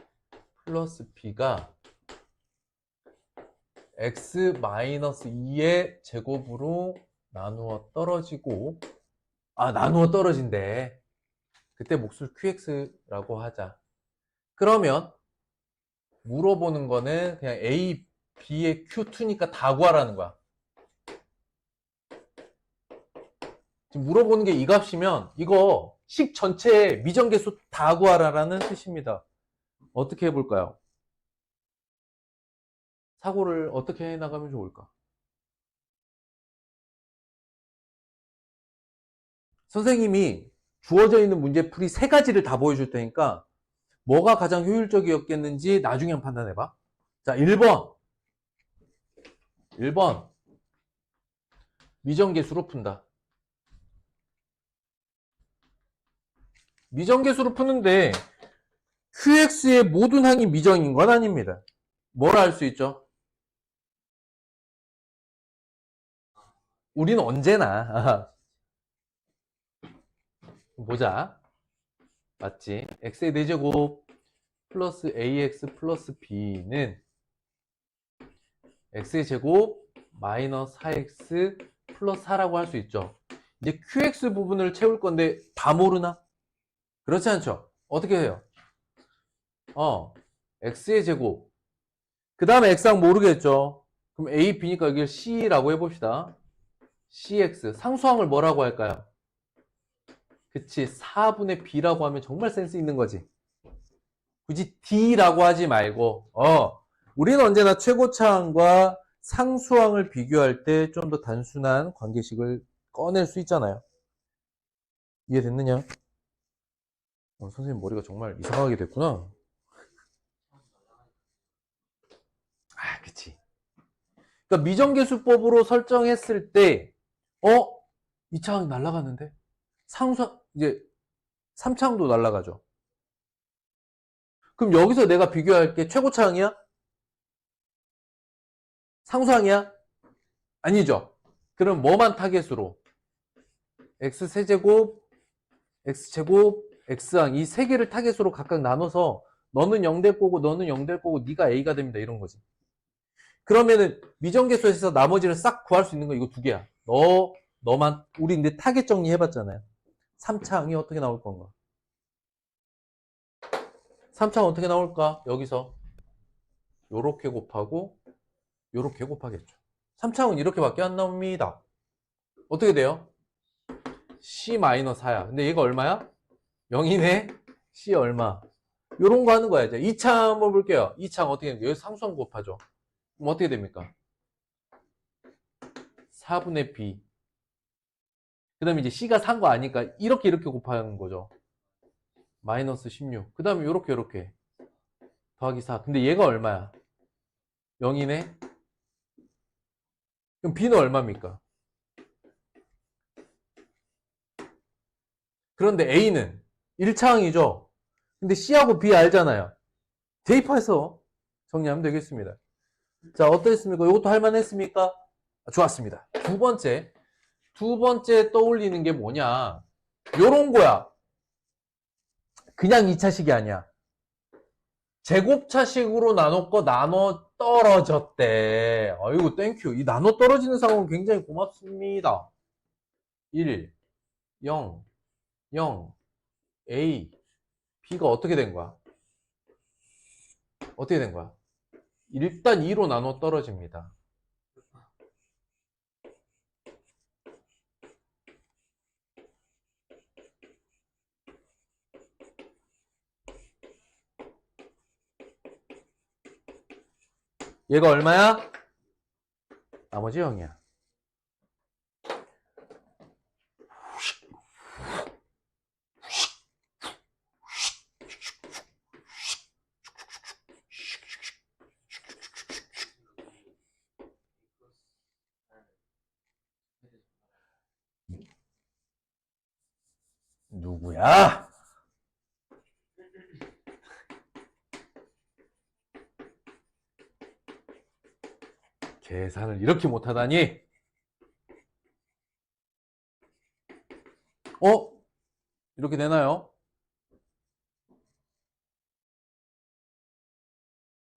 S1: 플러스 b가 x 마이너스 2의 제곱으로 나누어 떨어지고 나누어 떨어진대. 그때 몫을 qx라고 하자. 그러면 물어보는 거는 그냥 a, b의 q2니까 다 구하라는 거야. 지금 물어보는 게 이 값이면 이거 식 전체의 미정계수 다 구하라라는 뜻입니다. 어떻게 해볼까요? 사고를 어떻게 해나가면 좋을까? 선생님이 주어져 있는 문제풀이 3가지를 다 보여줄 테니까 뭐가 가장 효율적이었겠는지 나중에 한번 판단해봐. 자, 1번 미정계수로 푼다. 미정계수로 푸는데 QX의 모든 항이 미정인 건 아닙니다. 뭘 알 수 있죠? 우리는 언제나 보자. 맞지? x의 4제곱 플러스 ax 플러스 b는 x의 제곱 마이너스 4x 플러스 4라고 할 수 있죠. 이제 qx 부분을 채울 건데 다 모르나? 그렇지 않죠? 어떻게 해요? x의 제곱 그 다음에 x항 모르겠죠? 그럼 a, b니까 여기를 c라고 해봅시다. cx 상수항을 뭐라고 할까요? 그치, 4분의 b라고 하면 정말 센스 있는 거지. 굳이 d라고 하지 말고 우리는 언제나 최고차항과 상수항을 비교할 때 좀 더 단순한 관계식을 꺼낼 수 있잖아요. 이해됐느냐? 선생님 머리가 정말 이상하게 됐구나. 그치. 그러니까 미정계수법으로 설정했을 때 이 차항이 날아가는데? 이제 3차항도 날아가죠. 그럼 여기서 내가 비교할 게 최고차항이야? 상수항이야? 아니죠. 그럼 뭐만 타겟으로? x세제곱, x제곱, x항 이 3개를 타겟으로 각각 나눠서 너는 0 될 거고 너는 0 될 거고 네가 a가 됩니다. 이런 거지. 그러면은 미정계수에서 나머지를 싹 구할 수 있는 거 이거 2개야. 너만 우리 근데 타겟 정리해봤잖아요. 3차항이 어떻게 나올 건가? 3차항 어떻게 나올까? 여기서 요렇게 곱하고 요렇게 곱하겠죠. 3차항은 이렇게밖에 안 나옵니다. 어떻게 돼요? C-4야. 근데 얘가 얼마야? 0이네? C 얼마? 요런 거 하는 거야. 이제 2차항 한번 볼게요. 2차항 어떻게 됩니까? 여기 상수항 곱하죠. 그럼 어떻게 됩니까? 4분의 B. 그 다음에 이제 C가 산 거 아니까 이렇게 곱하는 거죠. 마이너스 16. 그 다음에 요렇게 더하기 4. 근데 얘가 얼마야? 0이네? 그럼 B는 얼마입니까? 그런데 A는 1차항이죠. 근데 C하고 B 알잖아요. 대입해서 정리하면 되겠습니다. 자, 어떠했습니까? 이것도 할만했습니까? 좋았습니다. 두 번째 떠올리는 게 뭐냐? 요런 거야. 그냥 2차식이 아니야. 제곱차식으로 나눴고 나눠 떨어졌대. 아이고 땡큐. 이 나눠 떨어지는 상황은 굉장히 고맙습니다. 1, 0, 0, A, B가 어떻게 된 거야? 어떻게 된 거야? 일단 2로 나눠 떨어집니다. 얘가 얼마야? 나머지 0이야. 누구야? 계산을 이렇게 못하다니? 이렇게 되나요?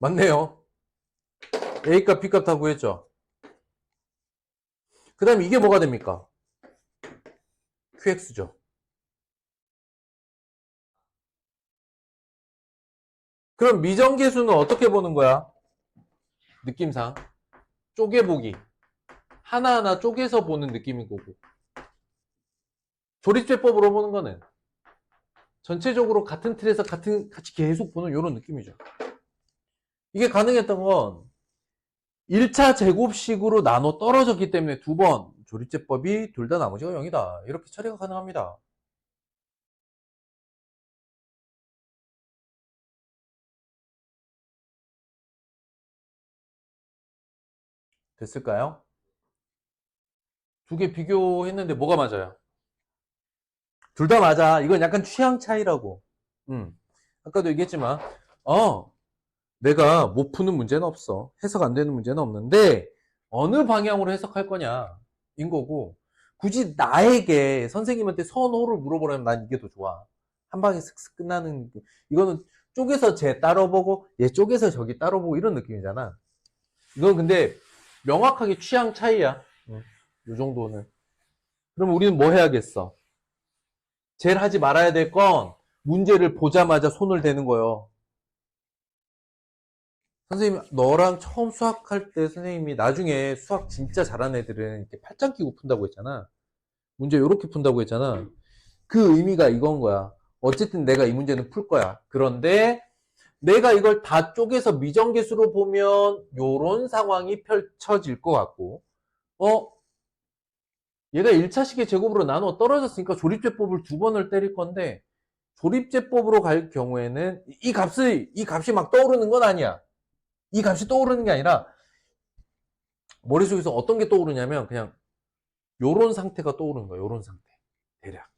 S1: 맞네요. A값, B값 다 구했죠? 그 다음에 이게 뭐가 됩니까? QX죠. 그럼 미정계수는 어떻게 보는 거야? 느낌상. 쪼개보기. 하나하나 쪼개서 보는 느낌인 거고. 조립제법으로 보는 거는 전체적으로 같은 틀에서 같이 계속 보는 이런 느낌이죠. 이게 가능했던 건 1차 제곱식으로 나눠 떨어졌기 때문에 두 번 조립제법이 둘 다 나머지가 0이다. 이렇게 처리가 가능합니다. 됐을까요? 두 개 비교했는데 뭐가 맞아요? 둘 다 맞아. 이건 약간 취향 차이라고. 아까도 얘기했지만, 내가 못 푸는 문제는 없어. 해석 안 되는 문제는 없는데, 어느 방향으로 해석할 거냐, 인 거고, 굳이 나에게 선생님한테 선호를 물어보라면 난 이게 더 좋아. 한 방에 슥슥 끝나는, 이거는 쪼개서 쟤 따로 보고, 얘 쪼개서 저기 따로 보고, 이런 느낌이잖아. 이건 근데 명확하게 취향 차이야. 이 정도는. 그럼 우리는 뭐 해야겠어? 제일 하지 말아야 될 건 문제를 보자마자 손을 대는 거예요. 선생님, 너랑 처음 수학할 때 선생님이 나중에 수학 진짜 잘하는 애들은 이렇게 팔짱 끼고 푼다고 했잖아. 문제 이렇게 푼다고 했잖아. 그 의미가 이건 거야. 어쨌든 내가 이 문제는 풀 거야. 그런데 내가 이걸 다 쪼개서 미정계수로 보면 요런 상황이 펼쳐질 것 같고, 얘가 1차식의 제곱으로 나눠 떨어졌으니까 조립제법을 두 번을 때릴 건데, 조립제법으로 갈 경우에는 이 값이 막 떠오르는 건 아니야. 이 값이 떠오르는 게 아니라 머릿속에서 어떤 게 떠오르냐면 그냥 요런 상태가 떠오르는 거야. 요런 상태. 대략.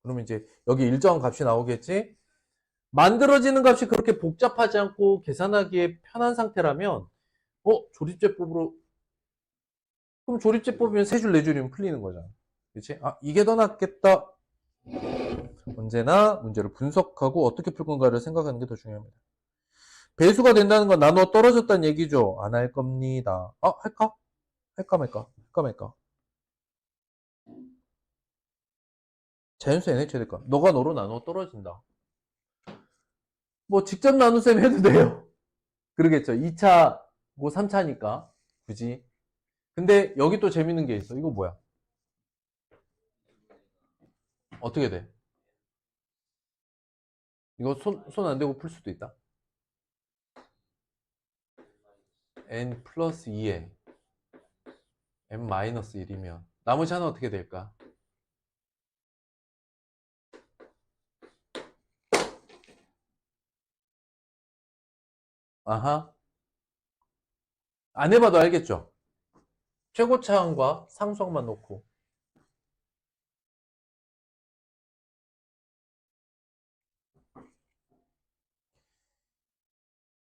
S1: 그러면 이제 여기 일정한 값이 나오겠지? 만들어지는 값이 그렇게 복잡하지 않고 계산하기에 편한 상태라면 조립제법으로 그럼 조립제법이면 세 줄, 네 줄이면 풀리는 거잖아. 그치? 이게 더 낫겠다. 언제나 문제를 분석하고 어떻게 풀 건가를 생각하는 게 더 중요합니다. 배수가 된다는 건 나눠 떨어졌다는 얘기죠. 안 할 겁니다. 할까? 할까 말까? 할까 말까? 자연수 NH야 될까? 너가 너로 나눠 떨어진다. 뭐 직접 나누셈 해도 돼요. 그러겠죠. 2차, 뭐 3차니까. 굳이. 근데 여기 또 재밌는 게 있어. 이거 뭐야? 어떻게 돼? 이거 손 안 대고 풀 수도 있다. n 플러스 2에 n 마이너스 1이면 나머지 하나 어떻게 될까? 아하. 안 해봐도 알겠죠? 최고차항과 상수항만 놓고.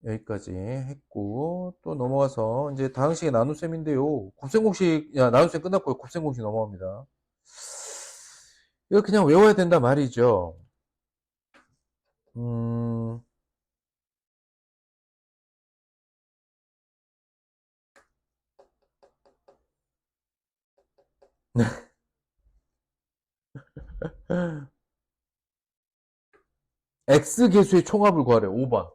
S1: 여기까지 했고, 또 넘어가서, 이제 다항식의 나눗셈인데요. 곱셈공식, 나눗셈 끝났고요. 곱셈공식 넘어갑니다. 이거 그냥 외워야 된다 말이죠. 음, X 개수의 총합을 구하래. 5번.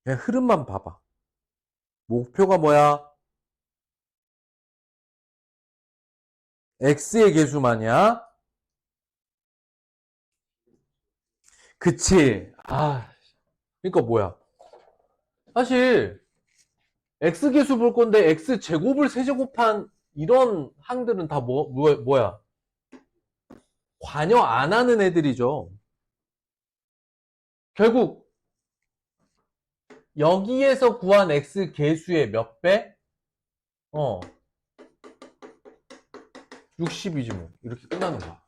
S1: 그냥 흐름만 봐봐. 목표가 뭐야? X의 개수만이야? 그치. 아, 그러니까 뭐야? 사실 X 개수 볼 건데 X 제곱을 세제곱한 이런 항들은 다 뭐야? 관여 안 하는 애들이죠. 결국 여기에서 구한 X 개수의 몇 배? 60이지 뭐. 이렇게 끝나는 거야.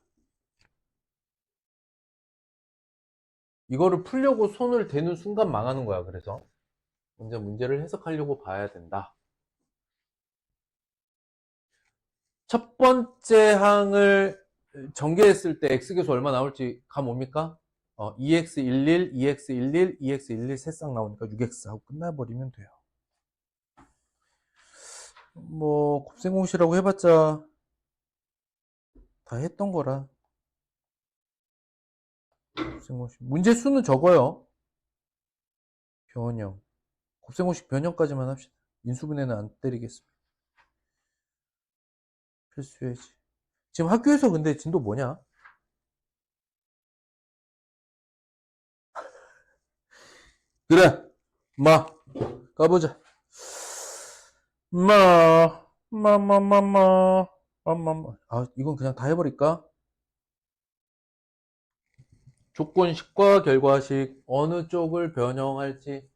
S1: 이거를 풀려고 손을 대는 순간 망하는 거야. 그래서 먼저 문제를 해석하려고 봐야 된다. 첫 번째 항을 전개했을 때 X개수 얼마 나올지 감 옵니까? 2x11, 2x11, 2x11 세 쌍 나오니까 6x 하고 끝나버리면 돼요. 뭐 곱셈공식이라고 해봤자 다 했던 거라. 곱셈공식. 문제 수는 적어요. 변형. 곱셈공식 변형까지만 합시다. 인수분해는 안 때리겠습니다. 필수해야지. 지금 학교에서 근데 진도 뭐냐? 그래. 마. 가보자. 마. 마마마마. 마마마. 아, 이건 그냥 다 해버릴까? 조건식과 결과식 어느 쪽을 변형할지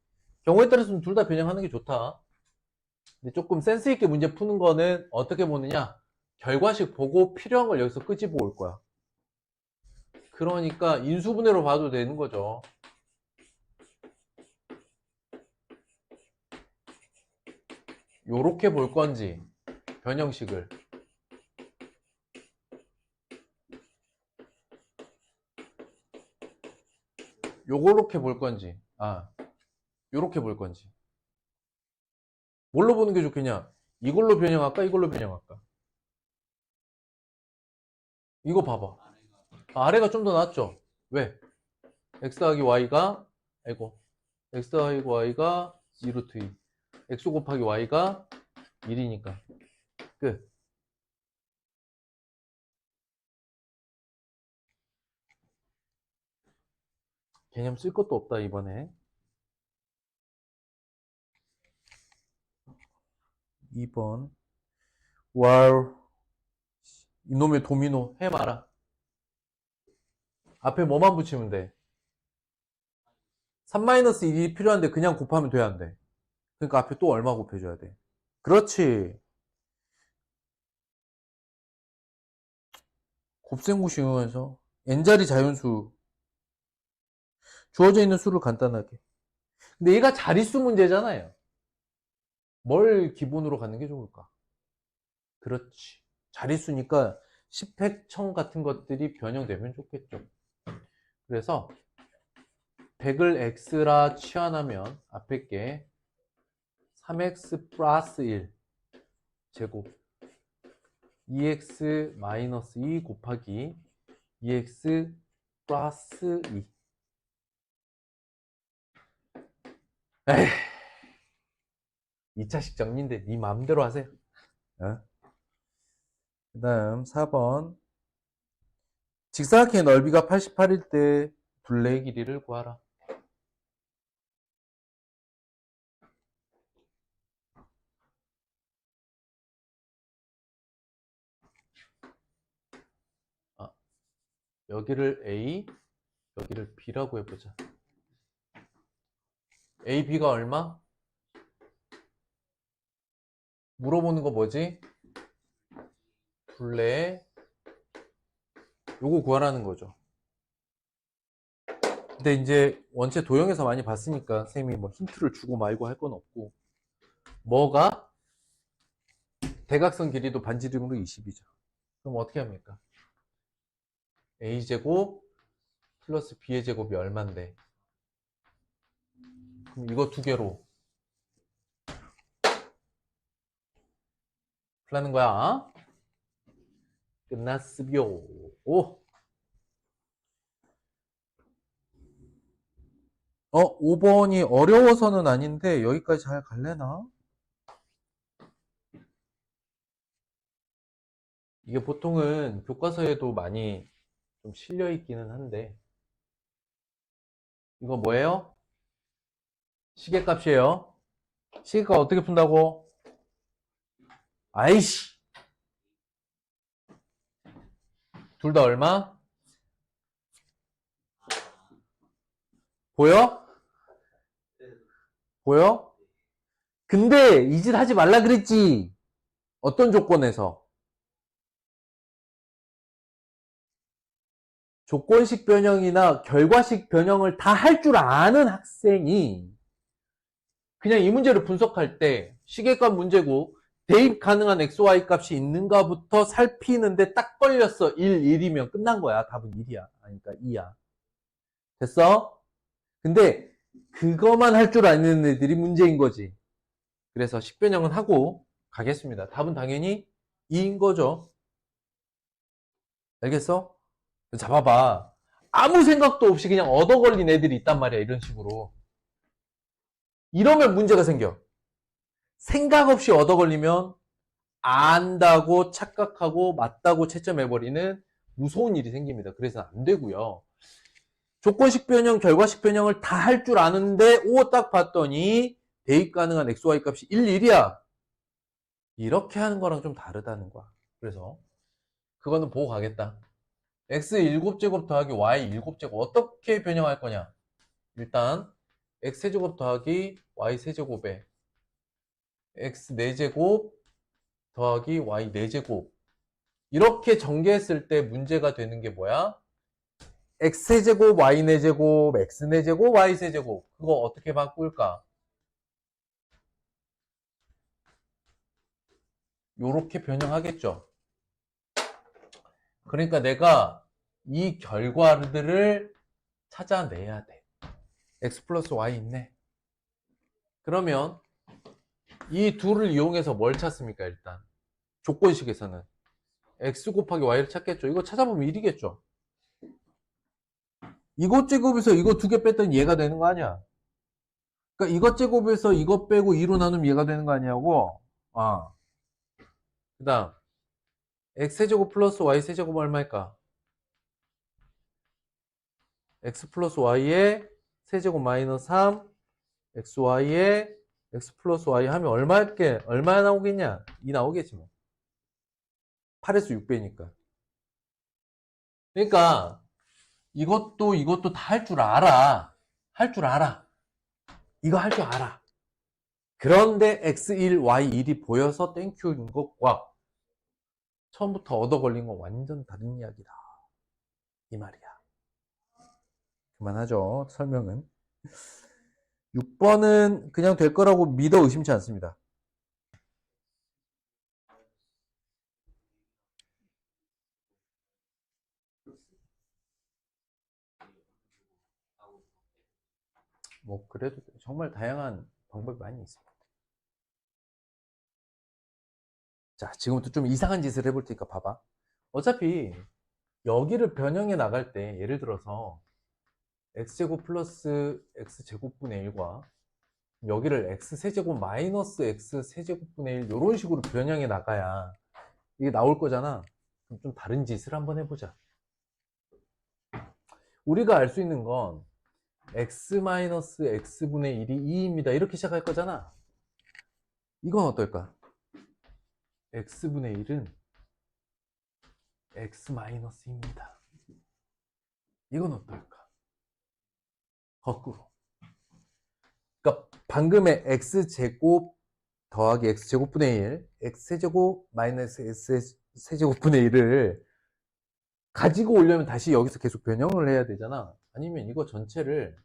S1: 경우에 따라서는 둘 다 변형하는 게 좋다. 근데 조금 센스 있게 문제 푸는 거는 어떻게 보느냐? 결과식 보고 필요한 걸 여기서 끄집어 올 거야. 그러니까 인수분해로 봐도 되는 거죠. 요렇게 볼 건지 변형식을 요렇게 볼 건지 요렇게 볼 건지 뭘로 보는 게 좋겠냐? 이걸로 변형할까? 이걸로 변형할까? 이거 봐봐. 아래가 좀 더 낫죠? 왜? x 더하기 y가 x 더하기 y가 2루트 2 x 곱하기 y가 1이니까 끝. 개념 쓸 것도 없다 이번에. 2번 와우 이놈의 도미노 해봐라. 앞에 뭐만 붙이면 돼? 3-1이 필요한데 그냥 곱하면 돼 안 돼? 그러니까 앞에 또 얼마 곱해줘야 돼? 그렇지. 곱셈공식에서 n자리 자연수 주어져 있는 수를 간단하게. 근데 얘가 자릿수 문제잖아요. 뭘 기본으로 갖는 게 좋을까? 그렇지. 자릿수니까 10획1000 같은 것들이 변형되면 좋겠죠. 그래서 100을 x라 치환하면 앞에 게 3x 플러스 1 제곱 2x 마이너스 2 곱하기 2x 플러스 2. 에이, 2차식 정리인데 네 마음대로 하세요. 그 다음 4번 직사각형의 넓이가 88일 때 둘레의 길이를 구하라. 여기를 A, 여기를 B라고 해보자. A, B가 얼마? 물어보는 거 뭐지? 둘레 요거 구하라는 거죠. 근데 이제 원체 도형에서 많이 봤으니까 쌤이 뭐 힌트를 주고 말고 할 건 없고 뭐가 대각선 길이도 반지름으로 20이죠. 그럼 어떻게 합니까? a제곱 플러스 b의 제곱이 얼만데? 그럼 이거 두 개로 풀라는 거야. 끝났으비요. 오. 5번이 어려워서는 아닌데 여기까지 잘 갈래나? 이게 보통은 교과서에도 많이 좀 실려 있기는 한데 이거 뭐예요? 시계값이에요. 시계값 어떻게 푼다고? 아이씨. 둘 다 얼마? 보여? 보여? 근데 이 짓 하지 말라 그랬지. 어떤 조건에서? 조건식 변형이나 결과식 변형을 다 할 줄 아는 학생이 그냥 이 문제를 분석할 때 시계값 문제고 대입 가능한 XY 값이 있는가부터 살피는데 딱 걸렸어. 1, 1이면 끝난 거야. 답은 1이야. 그러니까 2야. 됐어? 근데 그거만 할 줄 아는 애들이 문제인 거지. 그래서 식변형은 하고 가겠습니다. 답은 당연히 2인 거죠. 알겠어? 잡아봐. 아무 생각도 없이 그냥 얻어 걸린 애들이 있단 말이야. 이런 식으로. 이러면 문제가 생겨. 생각 없이 얻어 걸리면 안다고 착각하고 맞다고 채점해버리는 무서운 일이 생깁니다. 그래서 안 되고요. 조건식 변형, 결과식 변형을 다 할 줄 아는데 딱 봤더니 대입 가능한 XY 값이 1, 1이야. 이렇게 하는 거랑 좀 다르다는 거야. 그래서 그거는 보고 가겠다. X 7제곱 더하기 Y 7제곱 어떻게 변형할 거냐? 일단 X 세제곱 더하기 Y 세제곱에 X 4제곱 더하기 Y 4제곱 이렇게 전개했을 때 문제가 되는 게 뭐야? X세제곱, Y4제곱, X4제곱, Y4제곱 그거 어떻게 바꿀까? 요렇게 변형하겠죠. 그러니까 내가 이 결과들을 찾아내야 돼. X 플러스 Y 있네. 그러면 이 둘을 이용해서 뭘 찾습니까? 일단 조건식에서는 X 곱하기 Y를 찾겠죠. 이거 찾아보면 1이겠죠. 이것 제곱에서 이거 두 개 뺐더니 얘가 되는 거 아니야? 그러니까 이것 제곱에서 이것 빼고 2로 나누면 얘가 되는 거 아니냐고? 그 다음 X세제곱 플러스 Y세제곱 얼마일까? X 플러스 Y의 세제곱 마이너스 3 XY의 X 플러스 Y 하면 얼마 나오겠냐? 2 나오겠지 뭐. 8에서 6배니까. 그러니까 이것도 다 할 줄 알아. 할 줄 알아. 이거 할 줄 알아. 그런데 X1, Y1이 보여서 땡큐인 것과 처음부터 얻어 걸린 건 완전 다른 이야기다. 이 말이야. 그만하죠. 설명은. 6번은 그냥 될 거라고 믿어 의심치 않습니다. 뭐 그래도 정말 다양한 방법이 많이 있습니다. 자, 지금부터 좀 이상한 짓을 해볼 테니까 봐봐. 어차피 여기를 변형해 나갈 때 예를 들어서 x제곱 플러스 x제곱분의 1과 여기를 x세제곱 마이너스 x세제곱분의 1 이런 식으로 변형해 나가야 이게 나올 거잖아. 그럼 좀 다른 짓을 한번 해보자. 우리가 알 수 있는 건 x 마이너스 x분의 1이 2입니다. 이렇게 시작할 거잖아. 이건 어떨까? x분의 1은 x 마이너스입니다. 이건 어떨까? 거꾸로. 그러니까 방금의 x제곱 더하기 x제곱분의 1, x세제곱 마이너스 x세제곱분의 1을 가지고 오려면 다시 여기서 계속 변형을 해야 되잖아. 아니면 이거 전체를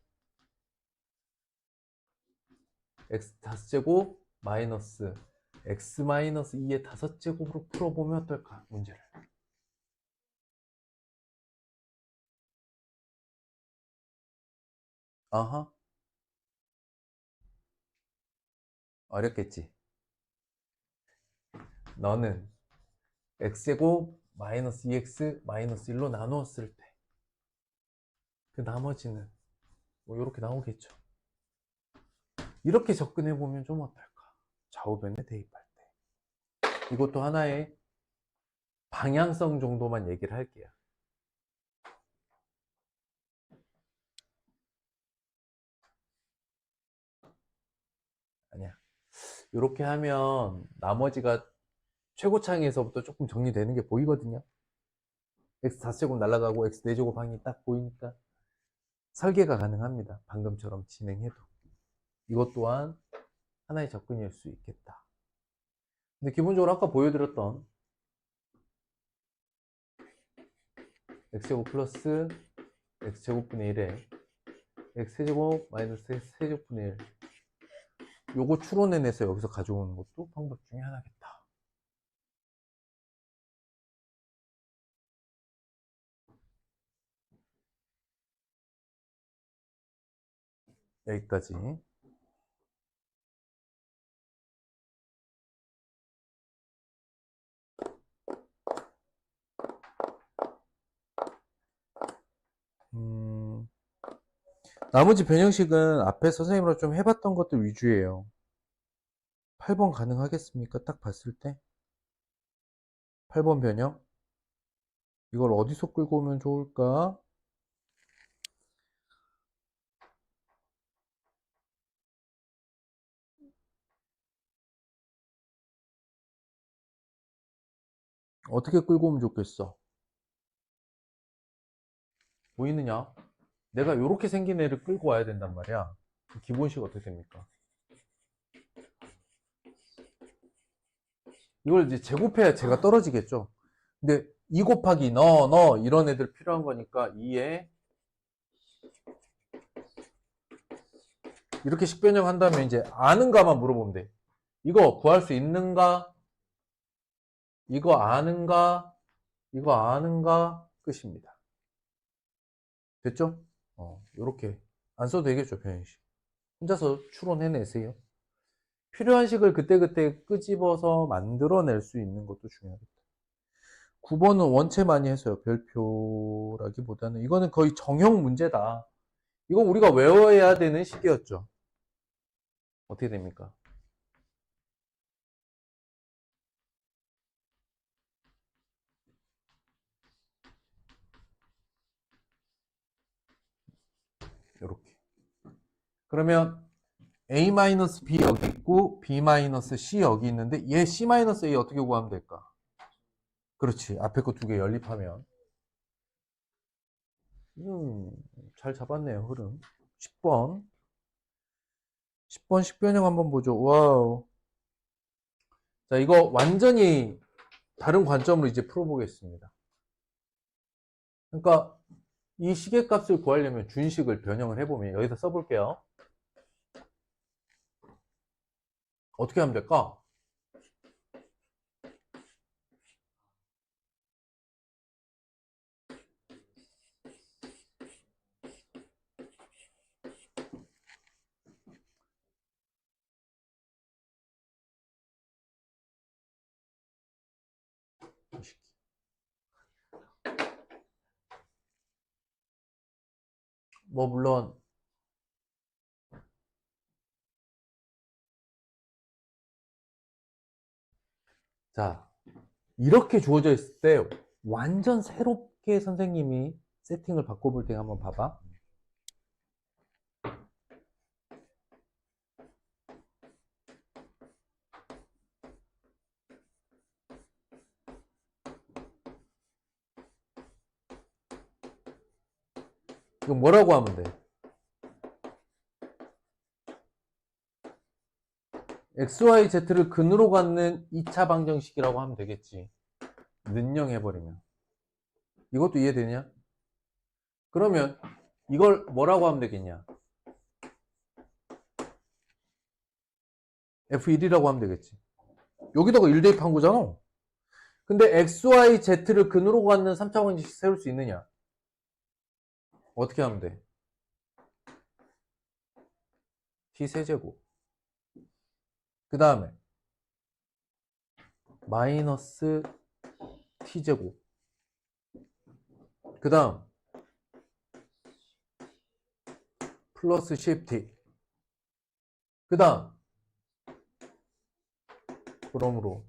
S1: x 다섯제곱 마이너스 x-2의 5제곱으로 풀어보면 어떨까? 문제를. 아하. 어렵겠지. 너는 x제곱 마이너스 2x 마이너스 1로 나누었을 때 그 나머지는 뭐 이렇게 나오겠죠. 이렇게 접근해 보면 좀 어떨까? 좌우변에 대입할 때. 이것도 하나의 방향성 정도만 얘기를 할게요. 아니야. 이렇게 하면 나머지가 최고창에서부터 조금 정리되는 게 보이거든요. x 4제곱 날아가고 x 4제곱 항이 딱 보이니까 설계가 가능합니다. 방금처럼 진행해도. 이것 또한 하나의 접근일 수 있겠다. 근데 기본적으로 아까 보여드렸던 x제곱 플러스 x제곱분의 1에 x세제곱 마이너스 x세제곱분의 1 요거 추론해내서 여기서 가져오는 것도 방법 중에 하나겠다. 여기까지. 나머지 변형식은 앞에 선생님으로 좀 해봤던 것들 위주예요. 8번 가능하겠습니까? 딱 봤을 때 8번 변형 이걸 어디서 끌고 오면 좋을까? 어떻게 끌고 오면 좋겠어? 보이느냐? 내가 이렇게 생긴 애를 끌고 와야 된단 말이야. 기본식 어떻게 됩니까? 이걸 이제 제곱해야 제가 떨어지겠죠. 근데 2 곱하기 너 이런 애들 필요한 거니까 2에 이렇게 식변형 한다면 이제 아는가만 물어보면 돼. 이거 구할 수 있는가? 이거 아는가? 이거 아는가? 끝입니다. 됐죠? 요렇게 안 써도 되겠죠, 변형식. 혼자서 추론해내세요. 필요한 식을 그때그때 끄집어서 만들어낼 수 있는 것도 중요하겠다. 9번은 원체 많이 했어요. 별표라기보다는 이거는 거의 정형 문제다. 이거 우리가 외워야 되는 식이었죠. 어떻게 됩니까? 요렇게. 그러면 A-B 여기 있고 B-C 여기 있는데 얘 C-A 어떻게 구하면 될까? 그렇지. 앞에 거 두 개 연립하면 잘 잡았네요. 흐름. 10번 10번 식변형 한번 보죠. 와우. 자, 이거 완전히 다른 관점으로 이제 풀어보겠습니다. 그러니까 이 시계값을 구하려면 준식을 변형을 해보면 여기다 써볼게요. 어떻게 하면 될까? 뭐 물론 자 이렇게 주어져 있을 때 완전 새롭게 선생님이 세팅을 바꿔볼 때 한번 봐봐. 이거 뭐라고 하면 돼? XYZ를 근으로 갖는 2차 방정식이라고 하면 되겠지. 는영 해버리면. 이것도 이해되냐? 그러면 이걸 뭐라고 하면 되겠냐? F1이라고 하면 되겠지. 여기다가 1 대입한 거잖아. 근데 XY, Z를 근으로 갖는 3차원 방정식 세울 수 있느냐? 어떻게 하면 돼? t 세제곱. 그 다음에 마이너스 t제곱. 그 다음 플러스 10t. 그 다음 그러므로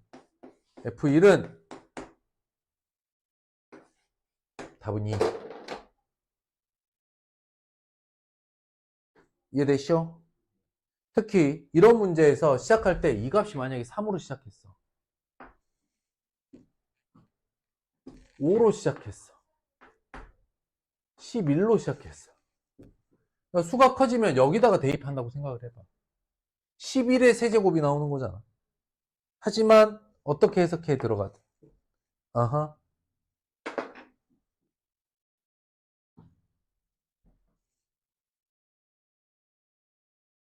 S1: F1은 답은 2. 이해되시죠? 특히 이런 문제에서 시작할 때 이 값이 만약에 3으로 시작했어. 5로 시작했어. 11로 시작했어. 그러니까 수가 커지면 여기다가 대입한다고 생각을 해봐. 11의 세제곱이 나오는 거잖아. 하지만 어떻게 해석해 들어가든. 아하.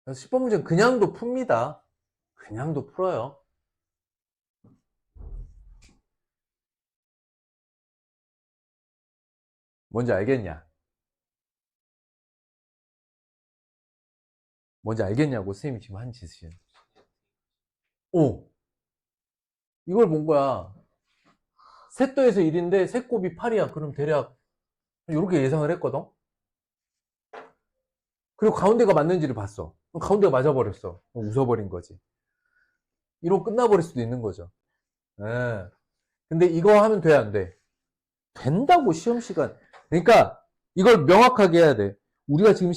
S1: 10번 문제는 그냥도 풉니다. 그냥도 풀어요. 뭔지 알겠냐? 뭔지 알겠냐고 선생님이 지금 한 짓이에요. 오! 이걸 본 거야. 셋 더해서 1인데 셋 곱이 8이야. 그럼 대략 이렇게 예상을 했거든? 그리고 가운데가 맞는지를 봤어. 가운데가 맞아버렸어. 웃어버린 거지. 이로 끝나버릴 수도 있는 거죠. 예. 근데 이거 하면 돼, 안 돼? 된다고, 시험 시간. 그러니까 이걸 명확하게 해야 돼. 우리가 지금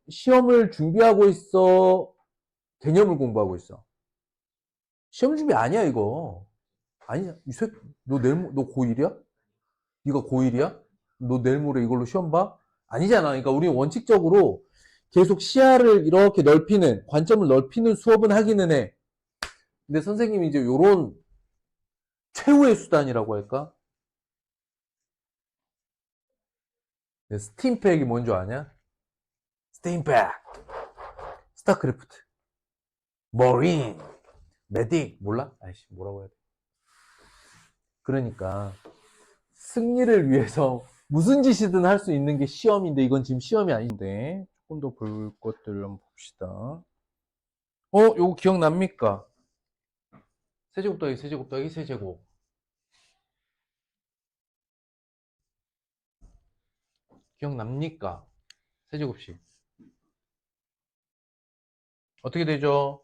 S1: 시험을 준비하고 있어? 개념을 공부하고 있어? 시험 준비 아니야, 이거. 아니야. 너 너 고1이야? 네가 고1이야? 너 내일 모레 이걸로 시험 봐? 아니잖아. 그러니까 우리 원칙적으로 계속 시야를 이렇게 넓히는, 관점을 넓히는 수업은 하기는 해. 근데 선생님이 이제 요런 최후의 수단이라고 할까? 스팀팩이 뭔 줄 아냐? 스팀팩, 스타크래프트, 머린, 메딕 몰라? 아이씨 뭐라고 해야 돼? 그러니까 승리를 위해서 무슨 짓이든 할 수 있는 게 시험인데 이건 지금 시험이 아닌데 조금 더 볼 것들 한번 봅시다. 요거 기억납니까? 세제곱 더하기 세제곱 더하기 세제곱. 기억납니까? 세제곱씩. 어떻게 되죠?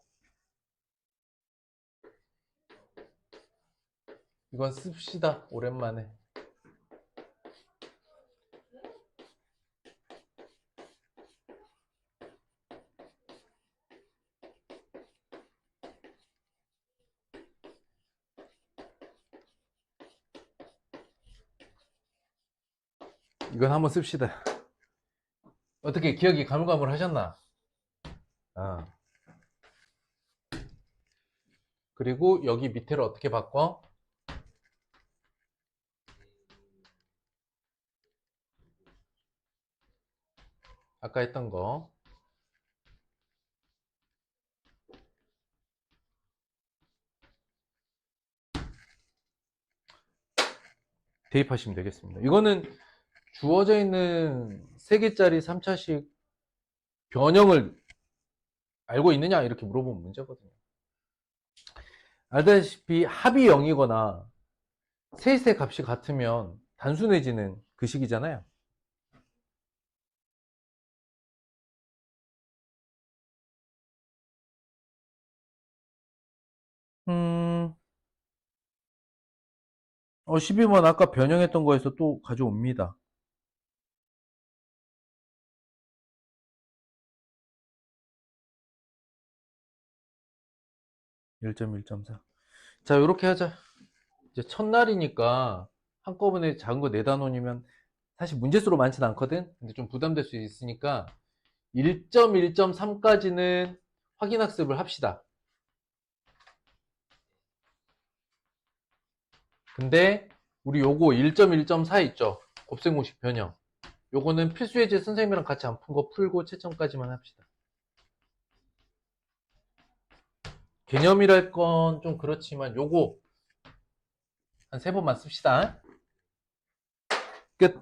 S1: 이건 씁시다. 오랜만에. 이건 한번 씁시다. 어떻게 기억이 가물가물 하셨나? 아. 그리고 여기 밑에를 어떻게 바꿔? 아까 했던 거. 대입하시면 되겠습니다. 이거는 주어져 있는 3개짜리 3차식 변형을 알고 있느냐 이렇게 물어보면 문제거든요. 알다시피 합이 0이거나 셋의 값이 같으면 단순해지는 그 식이잖아요. 음, 12번 아까 변형했던 거에서 또 가져옵니다. 1.1.4. 자, 요렇게 하자. 이제 첫날이니까 한꺼번에 작은 거 내다 놓으면 사실 문제수로 많지는 않거든? 근데 좀 부담될 수 있으니까 1.1.3까지는 확인학습을 합시다. 근데 우리 요거 1.1.4 있죠? 곱셈 공식 변형. 요거는 필수 예제 선생님이랑 같이 안 푼 거 풀고 채점까지만 합시다. 개념이랄 건 좀 그렇지만 요거 한 3번만 씁시다. 끝.